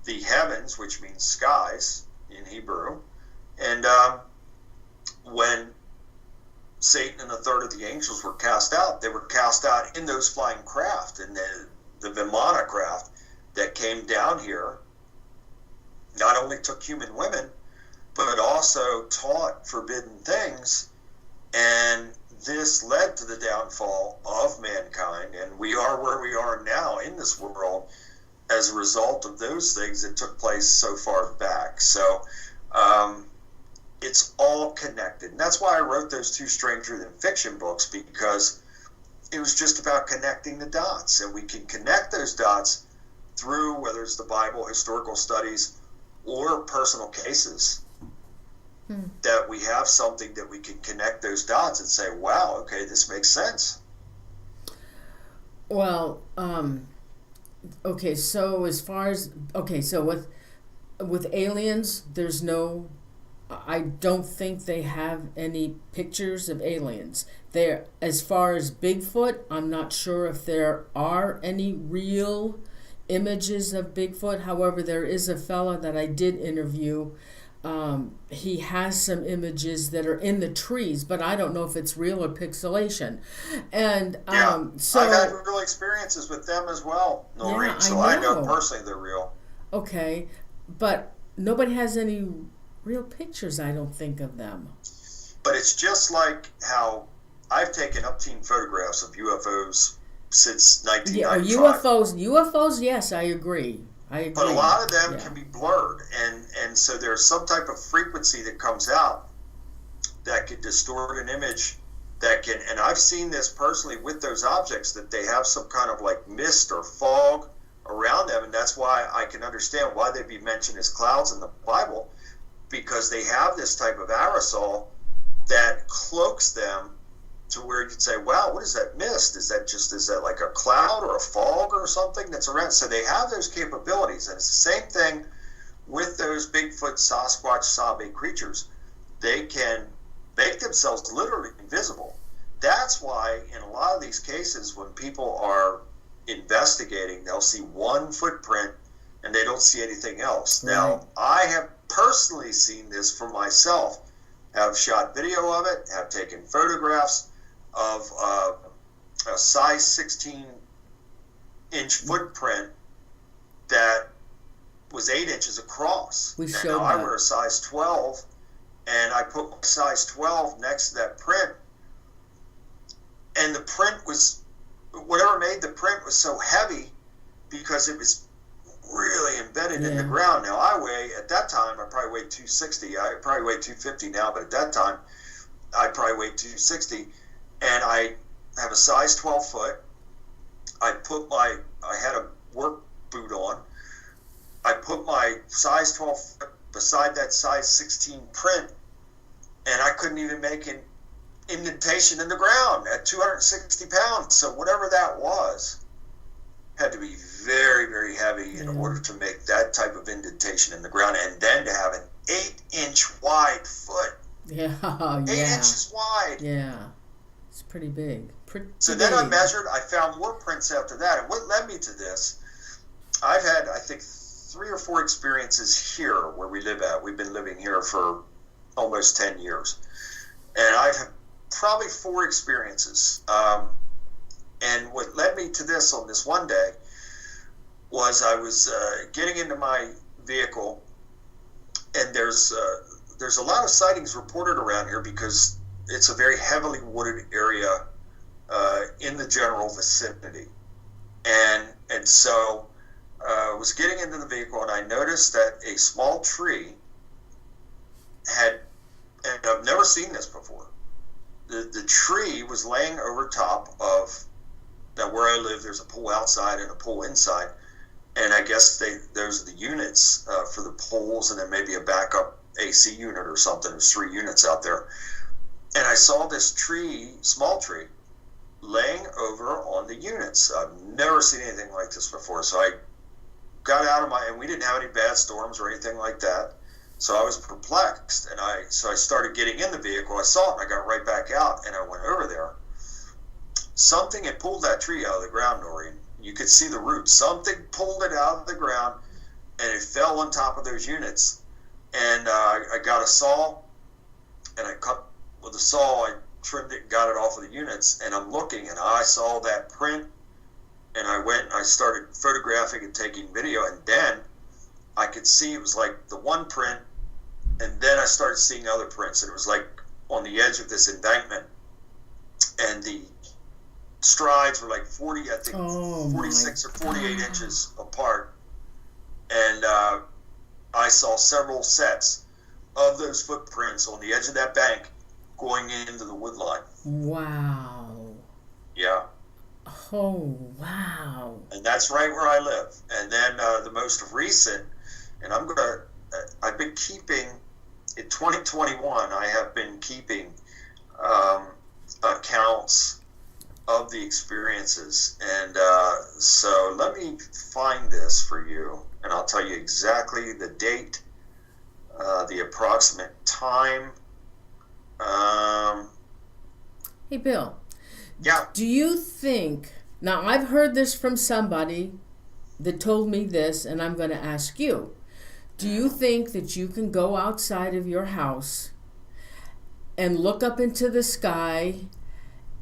the heavens, which means skies in Hebrew. And when Satan and a third of the angels were cast out, they were cast out in those flying craft, and the Vimana craft that came down here not only took human women, but also taught forbidden things, and this led to the downfall of mankind, and we are where we are now in this world as a result of those things that took place so far back. So it's all connected. And that's why I wrote those two Stranger Than Fiction books, because it was just about connecting the dots. And we can connect those dots through, whether it's the Bible, historical studies, or personal cases, that we have something that we can connect those dots and say, wow, okay, this makes sense. Well, okay, so as far as, so with aliens, there's no, I don't think they have any pictures of aliens. There, as far as Bigfoot, I'm not sure if there are any real images of Bigfoot. However, there is a fella that I did interview. He has some images that are in the trees, but I don't know if it's real or pixelation. And so I've had real experiences with them as well, Norene. Yeah, so I know personally they're real. Okay, but nobody has any real pictures, I don't think, of them. But it's just like how I've taken up-team photographs of UFOs since 1995. UFOs, yes, I agree. But a lot of them can be blurred, and so there's some type of frequency that comes out that could distort an image that can, and I've seen this personally with those objects, that they have some kind of like mist or fog around them, and that's why I can understand why they'd be mentioned as clouds in the Bible, because they have this type of aerosol that cloaks them to where you could say, wow, what is that mist? Is that like a cloud or a fog or something that's around? So they have those capabilities, and it's the same thing with those Bigfoot, Sasquatch, Sabe creatures. They can make themselves literally invisible. That's why in a lot of these cases when people are investigating, they'll see one footprint and they don't see anything else. Right. Now, I have personally seen this for myself, have shot video of it, have taken photographs of a size 16-inch footprint that was 8 inches across. We showed I that. wear a size 12, and I put my size 12 next to that print, and the print was, whatever made the print was so heavy because it was really embedded in the ground. Now, at that time, I probably weighed 260. I probably weigh 250 now, but at that time, I probably weighed 260, and I have a size 12 foot. I had a work boot on. I put my size 12 foot beside that size 16 print, and I couldn't even make an indentation in the ground at 260 pounds. So whatever that was had to be very, very heavy in order to make that type of indentation in the ground, and then to have an 8-inch wide foot. Yeah, 8 inches wide. Yeah, it's pretty big. Then I measured. I found more prints after that. And what led me to this, I've had, I think, 3 or 4 experiences here where we live at. We've been living here for almost 10 years. And I've had probably 4 experiences. And what led me to this on this one day was I was getting into my vehicle, and there's a lot of sightings reported around here because it's a very heavily wooded area in the general vicinity. And so I was getting into the vehicle, and I noticed that a small tree and I've never seen this before, the tree was laying over top of, now where I live, there's a pool outside and a pool inside, and I guess those are the units for the pools, and then maybe a backup AC unit or something. There's 3 units out there. And I saw this tree, small tree, laying over on the units. I've never seen anything like this before. So I got out of and we didn't have any bad storms or anything like that. So I was perplexed, and so I started getting in the vehicle. I saw it, and I got right back out, and I went over there. Something had pulled that tree out of the ground, Norene. You could see the roots. Something pulled it out of the ground, and it fell on top of those units. And I got a saw, and I cut with the saw. I trimmed it and got it off of the units. And I'm looking, and I saw that print, and I went and I started photographing and taking video. And then I could see it was like the one print, and then I started seeing other prints. And it was like on the edge of this embankment, and the strides were like 46 or 48 inches apart. And I saw several sets of those footprints on the edge of that bank going into the wood line. Wow. Yeah. Oh, wow. And that's right where I live. And then the most recent, and I've been keeping, in 2021, I have been keeping accounts of the experiences. And so let me find this for you, and I'll tell you exactly the date, the approximate time. Hey, Bill. Yeah. Do you think, now I've heard this from somebody that told me this, and I'm going to ask you. Do you think that you can go outside of your house and look up into the sky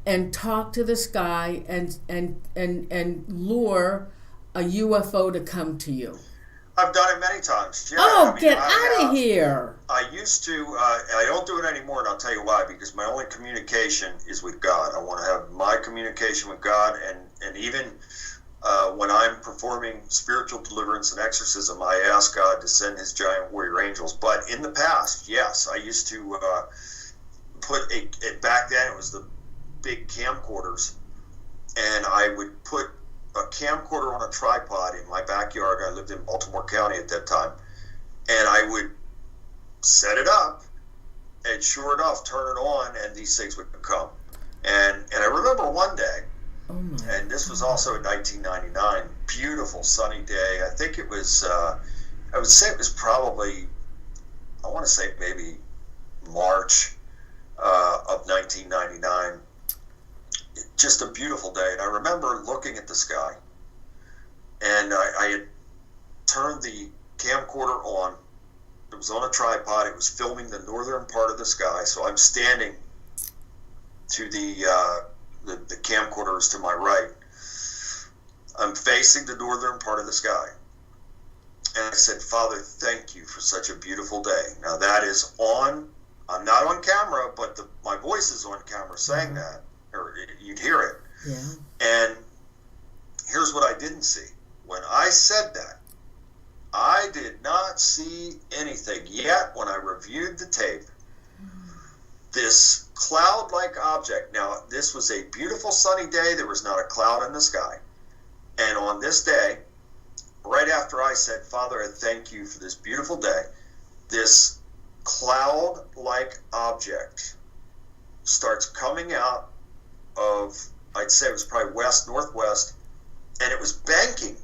and talk to the sky and lure a UFO to come to you? I've done it many times. Yeah, Oh, get out of here. I used to, I don't do it anymore, and I'll tell you why, because my only communication is with God. I want to have my communication with God, and even when I'm performing spiritual deliverance and exorcism, I ask God to send his giant warrior angels. But in the past, yes, I used to back then it was the big camcorders, and I would put a camcorder on a tripod in my backyard. I lived in Baltimore County at that time, and I would set it up, and sure enough, turn it on, and these things would come. And I remember one day, and this was also in 1999, beautiful sunny day. I think it was, I would say it was probably, I want to say maybe March of 1999. Just a beautiful day. And I remember looking at the sky, and I had turned the camcorder on. It was on a tripod. It was filming the northern part of the sky. So I'm standing to the camcorder is to my right. I'm facing the northern part of the sky. And I said, Father, thank you for such a beautiful day. Now that is on, I'm not on camera, but my voice is on camera saying that, or you'd hear it. Yeah. And here's what I didn't see. When I said that, I did not see anything. Yet, when I reviewed the tape, this cloud-like object, now this was a beautiful sunny day, there was not a cloud in the sky. And on this day, right after I said, Father, I thank you for this beautiful day, this cloud-like object starts coming out of, I'd say it was probably west-northwest, and it was banking.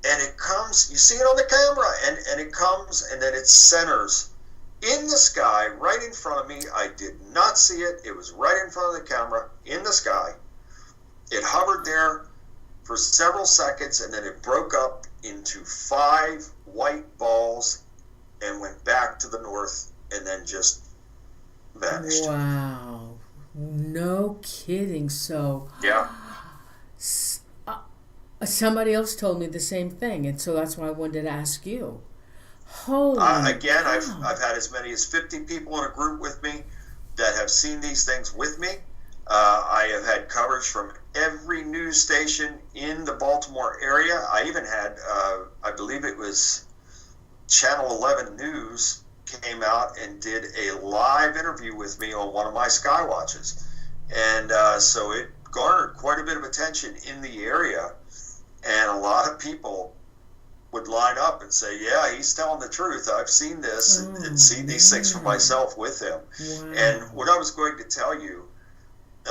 And it comes, you see it on the camera, and it comes, and then it centers in the sky, right in front of me. I did not see it. It was right in front of the camera, in the sky. It hovered there for several seconds, and then it broke up into 5 white balls and went back to the north, and then just vanished. Wow. No kidding. So... Yeah. Somebody else told me the same thing, and so that's why I wanted to ask you. Holy again, cow. I've had as many as 50 people in a group with me that have seen these things with me. I have had coverage from every news station in the Baltimore area. I even had, I believe it was Channel 11 News came out and did a live interview with me on one of my sky watches. And so it garnered quite a bit of attention in the area. And a lot of people would line up and say, yeah, he's telling the truth. I've seen this and seen these things for myself with him. Wow. And what I was going to tell you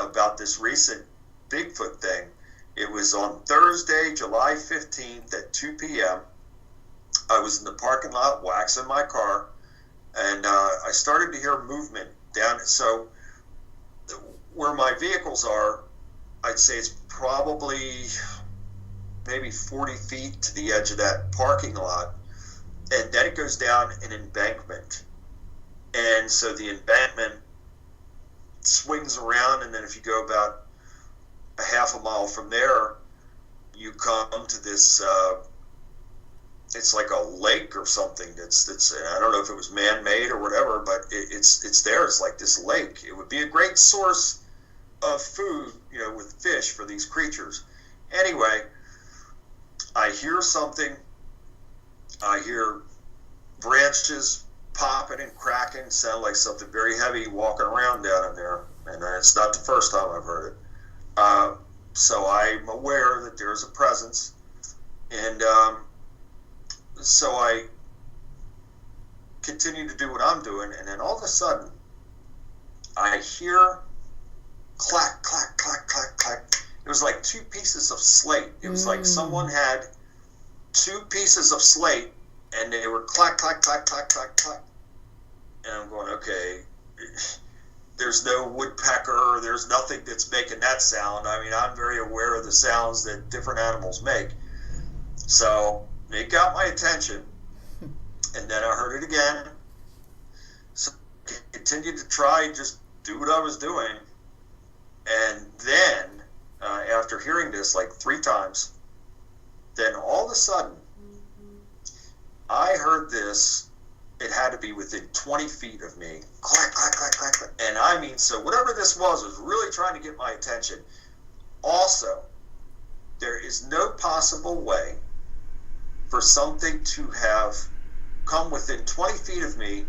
about this recent Bigfoot thing, it was on Thursday, July 15th at 2 p.m. I was in the parking lot waxing my car, and I started to hear movement down. So where my vehicles are, I'd say it's probably maybe 40 feet to the edge of that parking lot, and then it goes down an embankment. And so the embankment swings around, and then if you go about a half a mile from there, you come to this, it's like a lake or something that's I don't know if it was man-made or whatever, but it's there. It's like this lake. It would be a great source of food, with fish for these creatures. Anyway, I hear something. I hear branches popping and cracking, sound like something very heavy walking around down in there. And it's not the first time I've heard it. So I'm aware that there's a presence. And so I continue to do what I'm doing. And then all of a sudden, I hear clack, clack, clack, clack, clack. It was like 2 pieces of slate. It was like someone had 2 pieces of slate, and they were clack, clack, clack, clack, clack, clack. And I'm going, okay, there's no woodpecker, there's nothing that's making that sound. I mean, I'm very aware of the sounds that different animals make. So it got my attention, and then I heard it again. So I continued to try and just do what I was doing. And then, after hearing this like 3 times, then all of a sudden, I heard this. It had to be within 20 feet of me. Clack, clack, clack, clack, clack. And I mean, so whatever this was really trying to get my attention. Also, there is no possible way for something to have come within 20 feet of me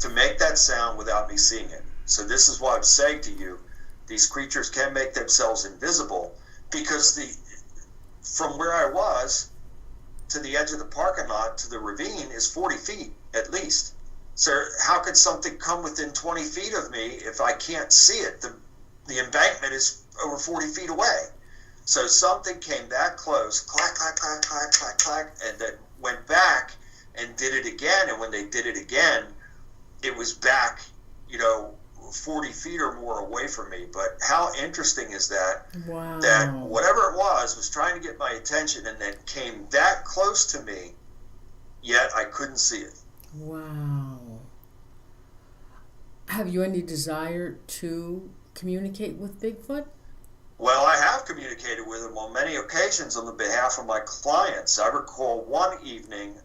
to make that sound without me seeing it. So this is why I'm saying to you, these creatures can make themselves invisible, because from where I was to the edge of the parking lot to the ravine is 40 feet at least. So how could something come within 20 feet of me if I can't see it? The embankment is over 40 feet away. So something came that close, clack, clack, clack, clack, clack, clack, and then went back and did it again. And when they did it again, it was back, 40 feet or more away from me. But how interesting is that? Wow. That whatever it was trying to get my attention and then came that close to me, yet I couldn't see it. Wow. Have you any desire to communicate with Bigfoot? Well, I have communicated with him on many occasions on the behalf of my clients. I recall one evening,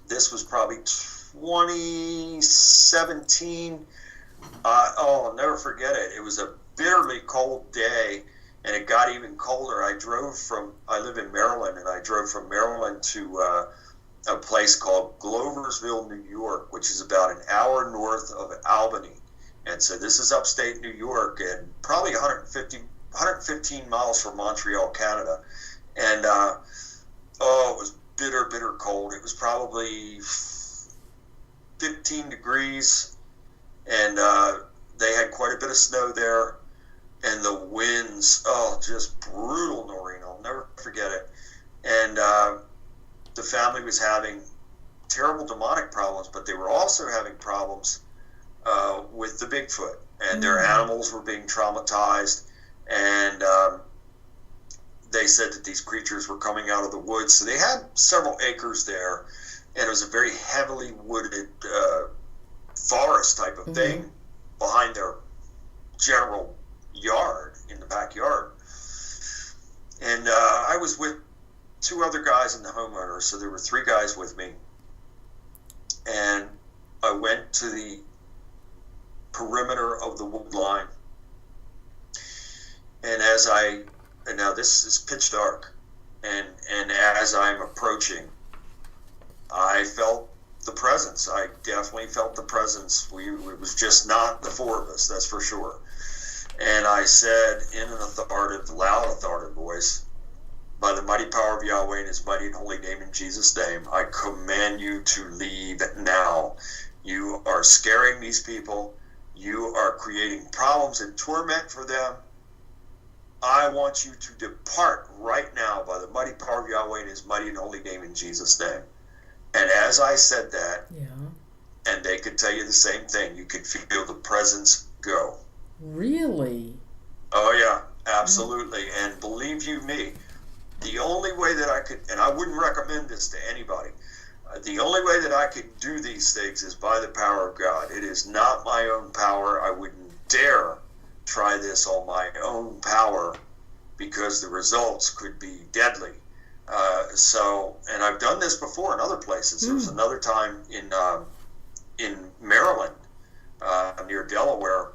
this was probably 2017. I'll never forget it. It was a bitterly cold day, and it got even colder. I live in Maryland, and I drove from Maryland to a place called Gloversville, New York, which is about an hour north of Albany. And so this is upstate New York, and probably 115 miles from Montreal, Canada. And it was bitter, bitter cold. It was probably 15 degrees, and they had quite a bit of snow there. And the winds, just brutal, Norene. I'll never forget it. And the family was having terrible demonic problems, but they were also having problems with the Bigfoot, and their animals were being traumatized, and they said that these creatures were coming out of the woods. So they had several acres there, and it was a very heavily wooded forest type of thing behind their general yard, in the backyard. And I was with two other guys and the homeowner, so there were three guys with me, and I went to the perimeter of the wood line, and now this is pitch dark, and as I'm approaching, I felt the presence. I definitely felt the presence. It was just not the four of us, that's for sure. And I said in an authoritative, loud authoritative voice, by the mighty power of Yahweh and his mighty and holy name, in Jesus' name, I command you to leave now. You are scaring these people. You are creating problems and torment for them. I want you to depart right now by the mighty power of Yahweh and his mighty and holy name, in Jesus' name. And as I said that, and they could tell you the same thing, you could feel the presence go. Really? Oh, yeah, absolutely. And believe you me, the only way that I could, and I wouldn't recommend this to anybody, the only way that I could do these things is by the power of God. It is not my own power. I wouldn't dare try this on my own power, because the results could be deadly. And I've done this before in other places. There was another time in Maryland, near Delaware,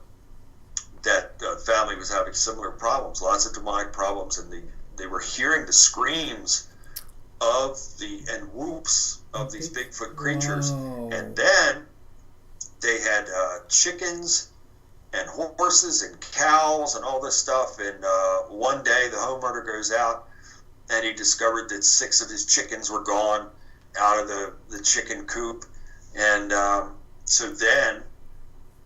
that family was having similar problems, lots of demonic problems, and they were hearing the screams and whoops of these Bigfoot creatures. Wow. And then they had chickens and horses and cows and all this stuff. And one day the homeowner goes out, and he discovered that 6 of his chickens were gone out of the chicken coop. And so then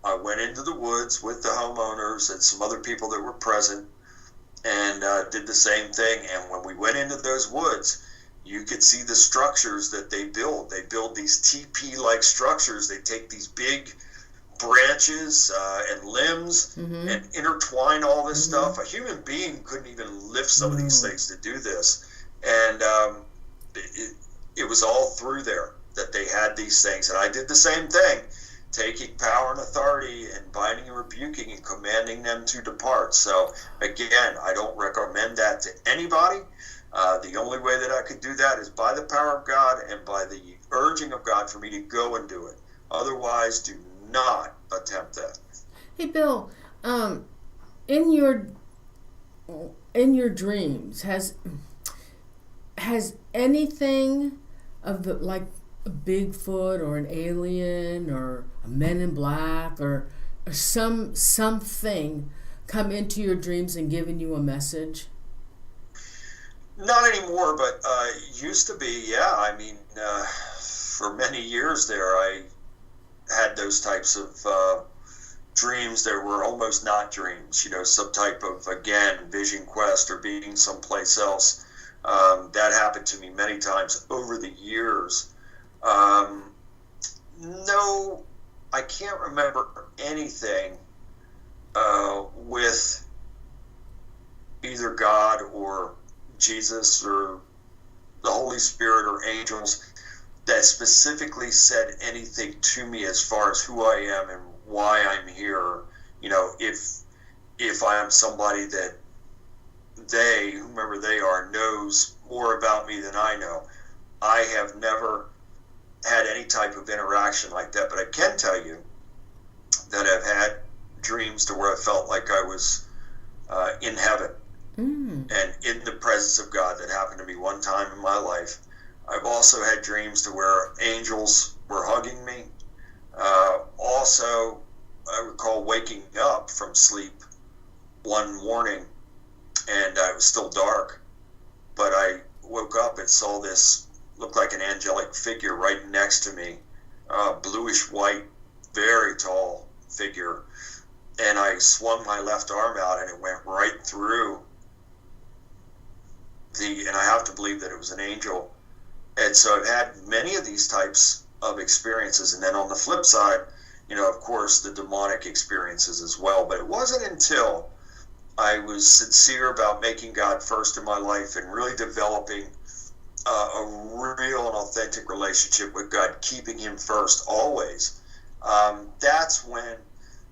I went into the woods with the homeowners and some other people that were present, and did the same thing. And when we went into those woods, you could see the structures that they build. They build these teepee-like structures. They take these big branches and limbs and intertwine all this stuff. A human being couldn't even lift some of these things to do this. And it was all through there that they had these things. And I did the same thing, taking power and authority and binding and rebuking and commanding them to depart. So again, I don't recommend that to anybody. The only way that I could do that is by the power of God and by the urging of God for me to go and do it. Otherwise, do not attempt that. Hey, Bill, in your dreams, has anything of the, like a Bigfoot or an alien or a Men in Black or something come into your dreams and given you a message? Not anymore, but used to be, yeah. I mean, for many years there, I had those types of dreams that were almost not dreams, some type of, again, vision quest or being someplace else. That happened to me many times over the years. No I can't remember anything with either God or Jesus or the Holy Spirit or angels that specifically said anything to me as far as who I am and why I'm here. You know, if I am somebody that they, whomever they are, knows more about me than I know. I have never had any type of interaction like that, but I can tell you that I've had dreams to where I felt like I was in heaven and in the presence of God. That happened to me one time in my life. I've also had dreams to where angels were hugging me. Also, I recall waking up from sleep one morning, and it was still dark, but I woke up and saw this, looked like an angelic figure right next to me, bluish white, very tall figure, and I swung my left arm out and it went right through and I have to believe that it was an angel. And so I've had many of these types of experiences, and then on the flip side, you know, of course, the demonic experiences as well. But it wasn't until I was sincere about making God first in my life and really developing a real and authentic relationship with God, keeping Him first always. That's when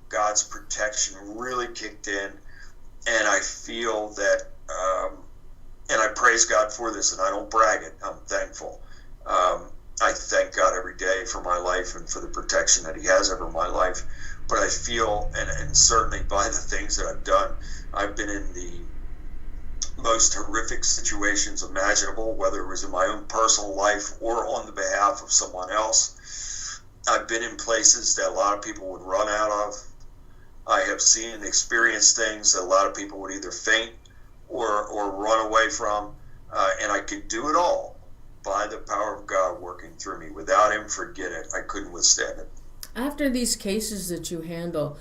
God's protection really kicked in, and I feel that, and I praise God for this, and I don't brag it, I'm thankful. I thank God every day for my life and for the protection that He has over my life. But I feel, and certainly by the things that I've done, I've been in the most horrific situations imaginable, whether it was in my own personal life or on the behalf of someone else. I've been in places that a lot of people would run out of. I have seen and experienced things that a lot of people would either faint or run away from, and I could do it all by the power of God working through me. Without Him, forget it. I couldn't withstand it. After these cases that you handle,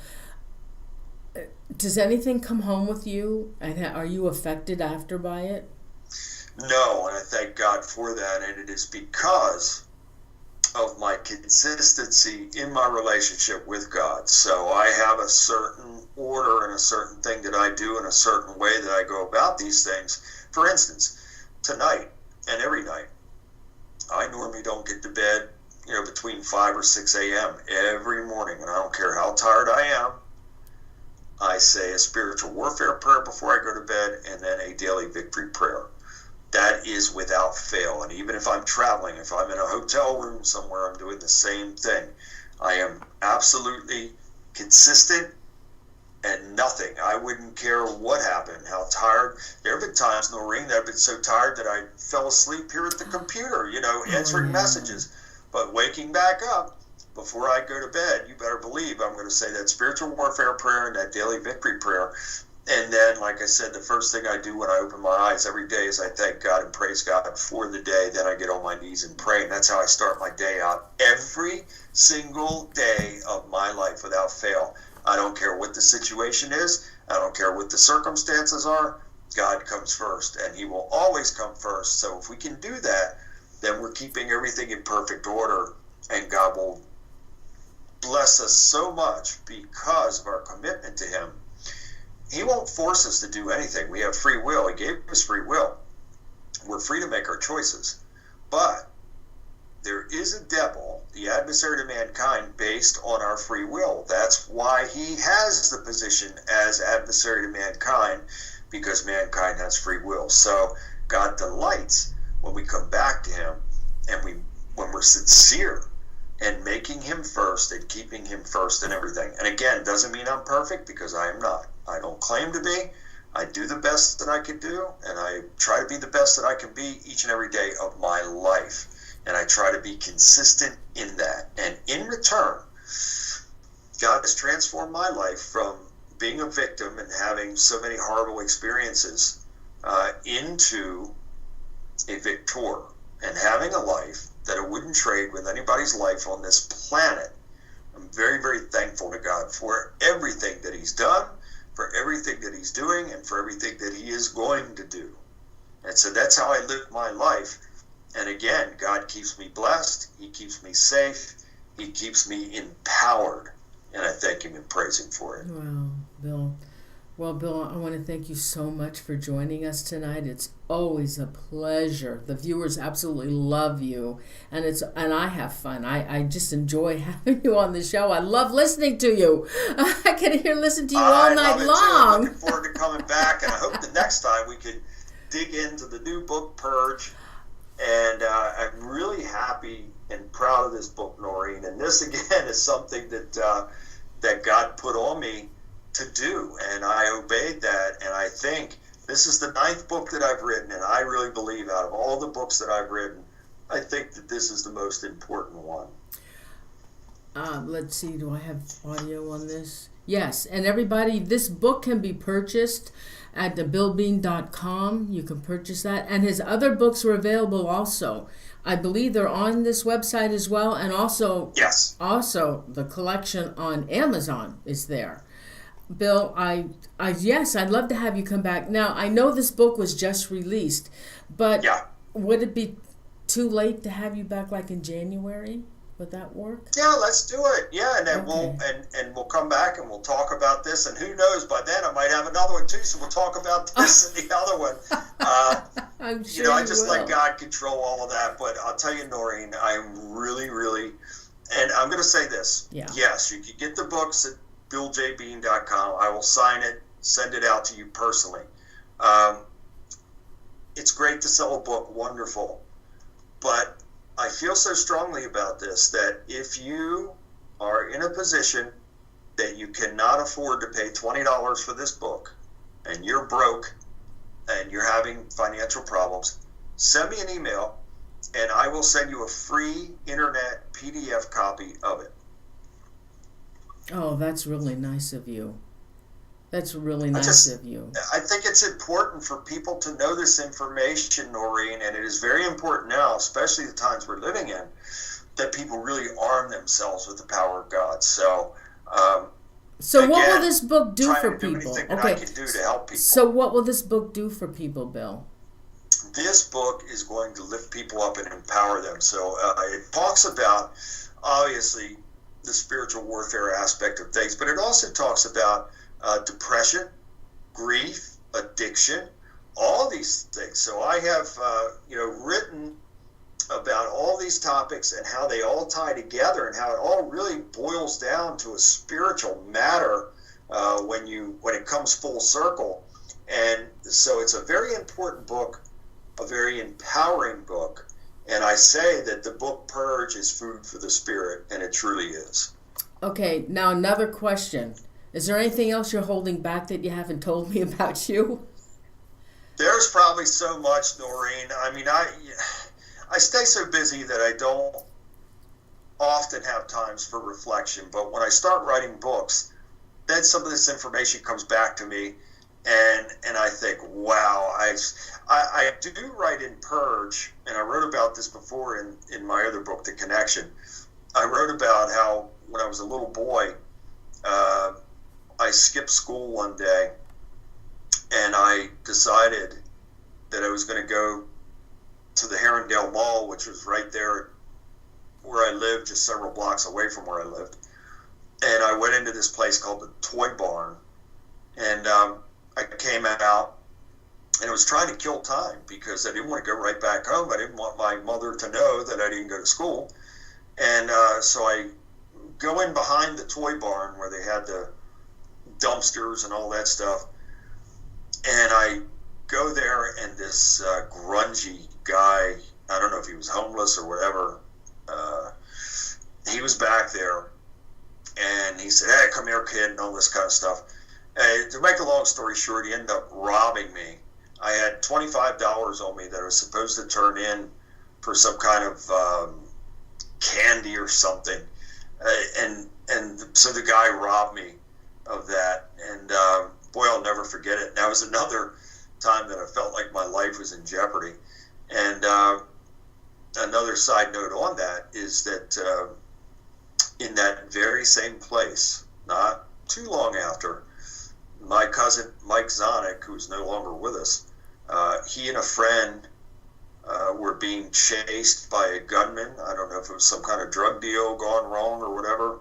does anything come home with you, and are you affected after by it? No, and I thank God for that, and it is because of my consistency in my relationship with God. So I have a certain order and a certain thing that I do and a certain way that I go about these things. For instance, tonight and every night, I normally don't get to bed, you know, between 5 or 6 a.m. every morning, and I don't care how tired I am. I say a spiritual warfare prayer before I go to bed, and then a daily victory prayer. That is without fail. And even if I'm traveling, if I'm in a hotel room somewhere, I'm doing the same thing. I am absolutely consistent and nothing. I wouldn't care what happened, how tired. There have been times, Norene, that I've been so tired that I fell asleep here at the computer, you know, answering messages. But waking back up before I go to bed, you better believe I'm going to say that spiritual warfare prayer and that daily victory prayer. And then, like I said, the first thing I do when I open my eyes every day is I thank God and praise God for the day. Then I get on my knees and pray. And that's how I start my day out every single day of my life without fail. I don't care what the situation is. I don't care what the circumstances are. God comes first, and He will always come first. So if we can do that, then we're keeping everything in perfect order, and God will bless us so much because of our commitment to Him. He won't force us to do anything. We have free will. He gave us free will. We're free to make our choices. But there is a devil, the adversary to mankind, based on our free will. That's why he has the position as adversary to mankind, because mankind has free will. So God delights when we come back to Him and when we're sincere and making Him first and keeping Him first in everything. And again, doesn't mean I'm perfect, because I am not. I don't claim to be. I do the best that I can do, and I try to be the best that I can be each and every day of my life. And I try to be consistent in that. And in return, God has transformed my life from being a victim and having so many horrible experiences into a victor and having a life that I wouldn't trade with anybody's life on this planet. I'm very, very thankful to God for everything that He's done, for everything that He's doing, and for everything that He is going to do. And so that's how I live my life. And again, God keeps me blessed. He keeps me safe. He keeps me empowered, and I thank him and praise him for it. Wow, Bill. Well, Bill, I want to thank you so much for joining us tonight. It's always a pleasure. The viewers absolutely love you, and I have fun. I just enjoy having you on the show. I love listening to you. I can listen to you all night long. I'm looking forward to coming back, and I hope the next time we could dig into the new book, Purge. And I'm really happy and proud of this book, Norene. And this, again, is something that God put on me to do, and I obeyed that. And I think this is the 9th book that I've written, and I really believe out of all the books that I've written, I think that this is the most important one. Let's see, do I have audio on this? Yes, and everybody, this book can be purchased at thebillbean.com. You can purchase that, and his other books are available also. I believe they're on this website as well, and also, yes, also the collection on Amazon is there. Bill, yes, I'd love to have you come back. Now, I know this book was just released, but would it be too late to have you back like in January? Would that work? Yeah, let's do it. Yeah, and then we'll come back and we'll talk about this, and who knows, by then I might have another one too, so we'll talk about this and the other one. I'm sure I just let God control all of that, but I'll tell you, Noreen, I'm really, really, and I'm going to say this. Yeah. Yes, you can get the books at BillJBean.com. I will sign it, send it out to you personally. It's great to sell a book, wonderful. But I feel so strongly about this that if you are in a position that you cannot afford to pay $20 for this book, and you're broke, and you're having financial problems, send me an email, and I will send you a free internet PDF copy of it. Oh, that's really nice of you. That's really nice of you. I think it's important for people to know this information, Noreen, and it is very important now, especially the times we're living in, that people really arm themselves with the power of God. So, again, what will this book do for people? I can do to help people. So what will this book do for people, Bill? This book is going to lift people up and empower them. So it talks about, obviously, the spiritual warfare aspect of things, but it also talks about depression, grief, addiction, all these things. So I have, written about all these topics and how they all tie together and how it all really boils down to a spiritual matter when it comes full circle. And so it's a very important book, a very empowering book. And I say that the book Purge is food for the spirit, and it truly is. Okay, now another question. Is there anything else you're holding back that you haven't told me about you? There's probably so much, Noreen. I mean, I stay so busy that I don't often have times for reflection. But when I start writing books, then some of this information comes back to me, and I think, wow, I do write in Purge, and I wrote about this before in my other book, The Connection. I wrote about how when I was a little boy, I skipped school one day, and I decided that I was going to go to the Herondale Mall, which was right there where I lived, just several blocks away from where I lived. And I went into this place called the Toy Barn, and I came out, and I was trying to kill time because I didn't want to go right back home. I didn't want my mother to know that I didn't go to school. And so I go in behind the Toy Barn where they had the dumpsters and all that stuff, and I go there, and this grungy guy, I don't know if he was homeless or whatever, he was back there, and he said, "Hey, come here, kid," and all this kind of stuff. To make a long story short, he ended up robbing me. I had $25 on me that I was supposed to turn in for some kind of candy or something, and so the guy robbed me of that, and boy, I'll never forget it. That was another time that I felt like my life was in jeopardy. And another side note on that is that in that very same place, not too long after, my cousin Mike Zonick, who's no longer with us, he and a friend were being chased by a gunman. I don't know if it was some kind of drug deal gone wrong or whatever,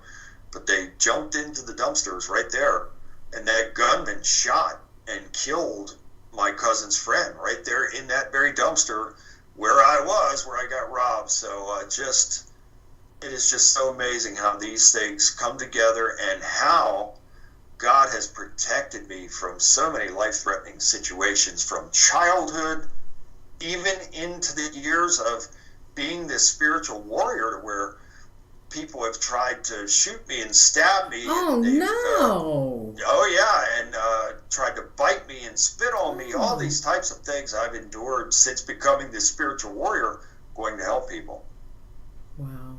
but they jumped into the dumpsters right there, and that gunman shot and killed my cousin's friend right there in that very dumpster where I got robbed. So it is just so amazing how these things come together and how God has protected me from so many life-threatening situations from childhood even into the years of being this spiritual warrior, to where people have tried to shoot me and stab me. Oh, and no. And tried to bite me and spit on me. All these types of things I've endured since becoming this spiritual warrior, going to help people. Wow.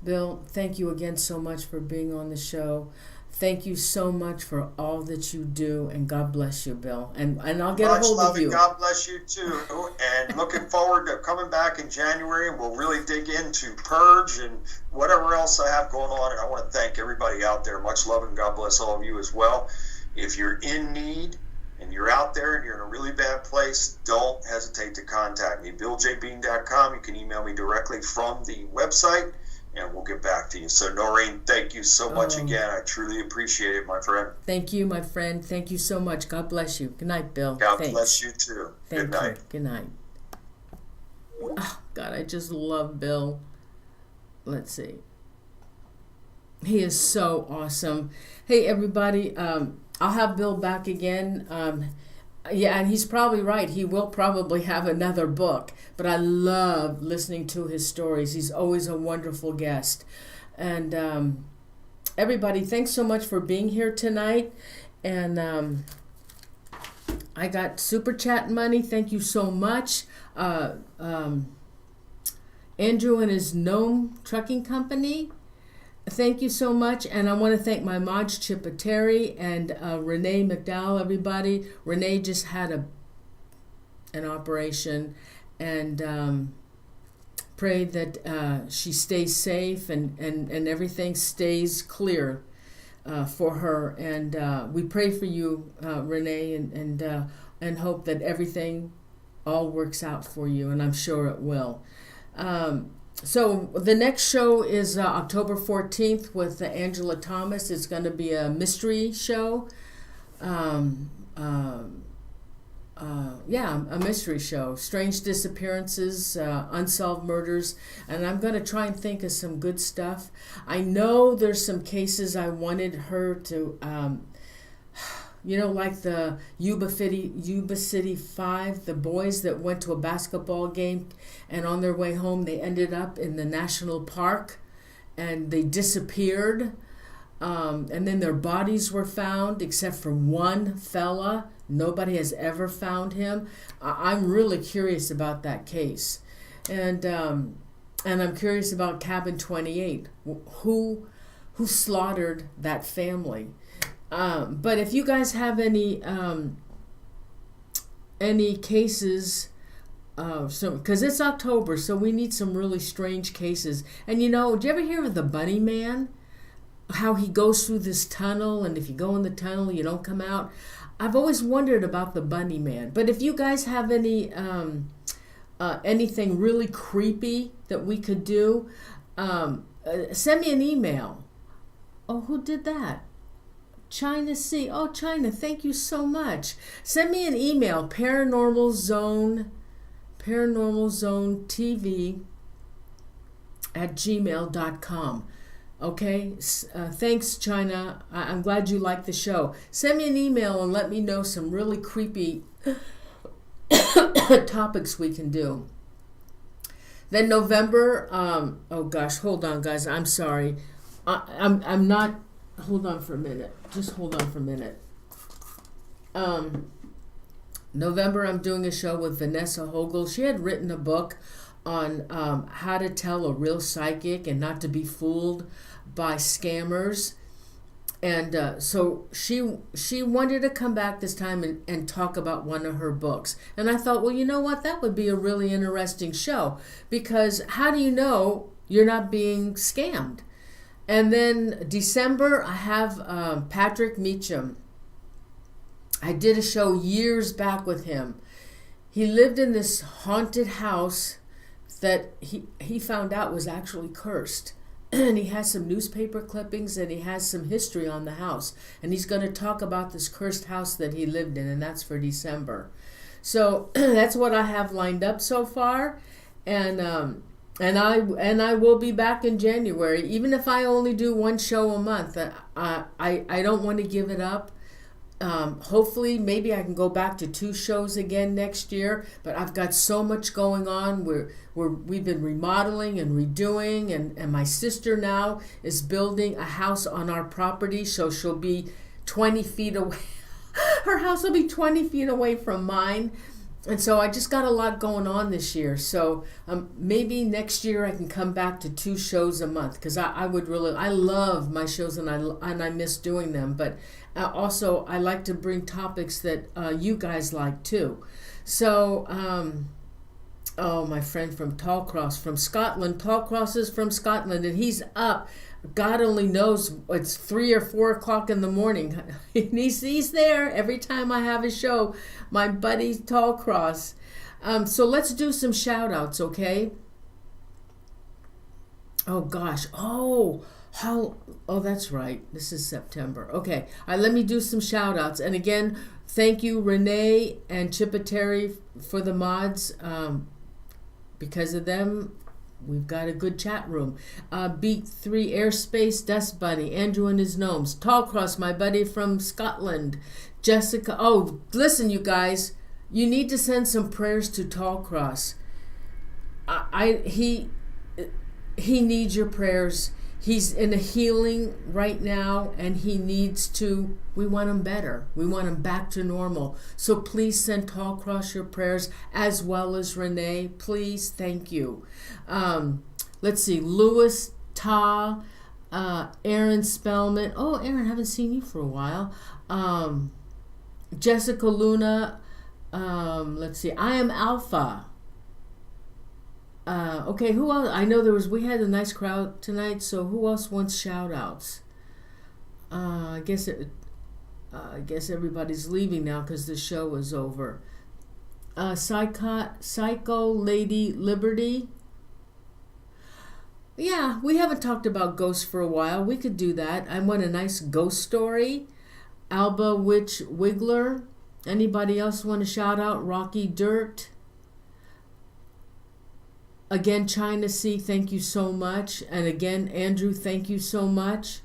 Bill, thank you again so much for being on the show. Thank you so much for all that you do, and God bless you, Bill. And I'll get a hold of you. God bless you too. And looking forward to coming back in January, and we'll really dig into Purge and whatever else I have going on. And I want to thank everybody out there. Much love, and God bless all of you as well. If you're in need and you're out there and you're in a really bad place, don't hesitate to contact me. BillJBean.com. You can email me directly from the website, and we'll get back to you. So, Norene, thank you so much again. I truly appreciate it, my friend. Thank you, my friend. Thank you so much. God bless you. Good night, Bill. God bless you, too. Good night. Good night. Oh, God, I just love Bill. Let's see. He is so awesome. Hey, everybody, I'll have Bill back again. Yeah, and he's probably right. He will probably have another book. But I love listening to his stories. He's always a wonderful guest. And everybody, thanks so much for being here tonight. And I got super chat money. Thank you so much. Andrew and his Gnome Trucking Company. Thank you so much, and I want to thank my Maj Chipateri and Renee McDowell, everybody. Renee just had an operation, and pray that she stays safe and everything stays clear for her. And we pray for you, Renee, and hope that everything all works out for you, and I'm sure it will. So the next show is October 14th with Angela Thomas. It's going to be a mystery show. A mystery show. Strange disappearances, unsolved murders. And I'm going to try and think of some good stuff. I know there's some cases I wanted her to... like the Yuba City 5, the boys that went to a basketball game, and on their way home they ended up in the national park and they disappeared. And then their bodies were found, except for one fella. Nobody has ever found him. I'm really curious about that case. And I'm curious about Cabin 28. Who slaughtered that family? But if you guys have any cases, because it's October, so we need some really strange cases. And do you ever hear of the Bunny Man? How he goes through this tunnel, and if you go in the tunnel, you don't come out. I've always wondered about the Bunny Man. But if you guys have any anything really creepy that we could do, send me an email. Oh, who did that? China C. Oh, China, thank you so much. Send me an email, ParanormalZoneTV @gmail.com. Okay? Thanks, China. I'm glad you like the show. Send me an email and let me know some really creepy topics we can do. Then November, oh gosh, hold on, guys. I'm sorry. I'm not... Hold on for a minute. Just hold on for a minute. November, I'm doing a show with Vanessa Hogel. She had written a book on how to tell a real psychic and not to be fooled by scammers. And so she wanted to come back this time and talk about one of her books. And I thought, well, you know what? That would be a really interesting show, because how do you know you're not being scammed? And then December, I have Patrick Meacham. I did a show years back with him. he lived in this haunted house that he found out was actually cursed. And he has some newspaper clippings and he has some history on the house. And he's going to talk about this cursed house that he lived in, and that's for December. So that's what I have lined up so far. And I will be back in January, even if I only do one show a month. I don't want to give it up. Hopefully, maybe I can go back to 2 shows again next year. But I've got so much going on. We've been remodeling and redoing, and my sister now is building a house on our property, so she'll be 20 feet away. Her house will be 20 feet away from mine. And so I just got a lot going on this year. So maybe next year I can come back to 2 shows a month, because I love my shows and I miss doing them. But also I like to bring topics that you guys like too. So, my friend from Tallcross from Scotland. Tallcross is from Scotland, and he's up. God only knows, it's 3 or 4 o'clock in the morning. He's there every time I have a show. My buddy Tallcross. So let's do some shout outs, okay? Oh gosh. Oh, that's right. This is September. Okay. All right, let me do some shout outs. And again, thank you, Renee and Chipateri, for the mods. Because of them, we've got a good chat room. Beat 3 Airspace, Dust Bunny, Andrew and his gnomes, Tallcross, my buddy from Scotland, Jessica. Oh, listen, you guys, you need to send some prayers to Tallcross. He needs your prayers. He's in a healing right now, and we want him better. We want him back to normal. So please send Tallcross your prayers, as well as Renee. Please, thank you. Let's see, Lewis, Ta, Aaron Spellman. Oh, Aaron, haven't seen you for a while. Jessica Luna. Let's see, I am Alpha. Okay, who else? I know we had a nice crowd tonight, so who else wants shout outs? I guess everybody's leaving now because the show is over. Psycho Lady Liberty. Yeah, we haven't talked about ghosts for a while. We could do that. I want a nice ghost story. Alba Witch Wiggler. Anybody else want to shout out? Rocky Dirt. Again, China Sea, thank you so much. And again, Andrew, thank you so much.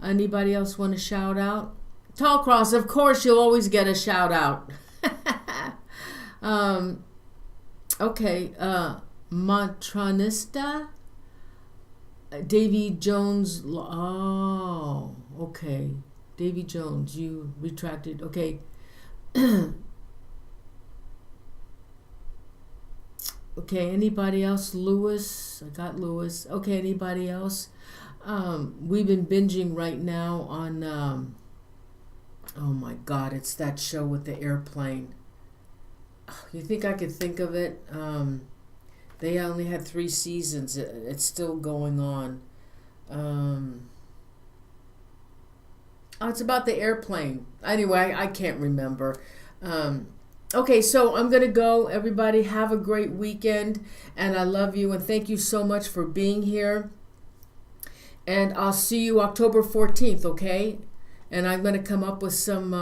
Anybody else want to shout out? Tallcross, of course, you'll always get a shout out. Okay, Matronista, Davy Jones. Oh, okay. Davy Jones, you retracted. Okay. Okay, anybody else? Lewis, I got Lewis. Okay, anybody else? We've been binging right now on, oh my God, it's that show with the airplane. You think I could think of it? They only had 3 seasons. It's still going on. Oh, it's about the airplane. Anyway, I can't remember. Okay, so I'm going to go. Everybody have a great weekend, and I love you, and thank you so much for being here. And I'll see you October 14th, okay? And I'm going to come up with some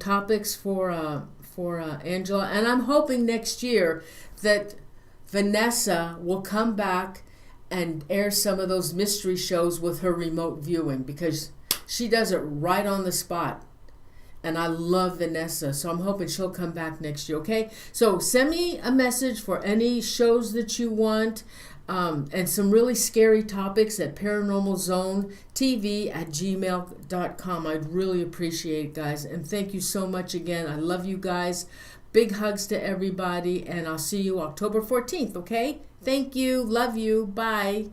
topics for Angela, and I'm hoping next year that Vanessa will come back and air some of those mystery shows with her remote viewing, because she does it right on the spot. And I love Vanessa, so I'm hoping she'll come back next year, okay? So send me a message for any shows that you want, and some really scary topics at ParanormalZoneTV@gmail.com. I'd really appreciate it, guys. And thank you so much again. I love you guys. Big hugs to everybody, and I'll see you October 14th, okay? Thank you. Love you. Bye.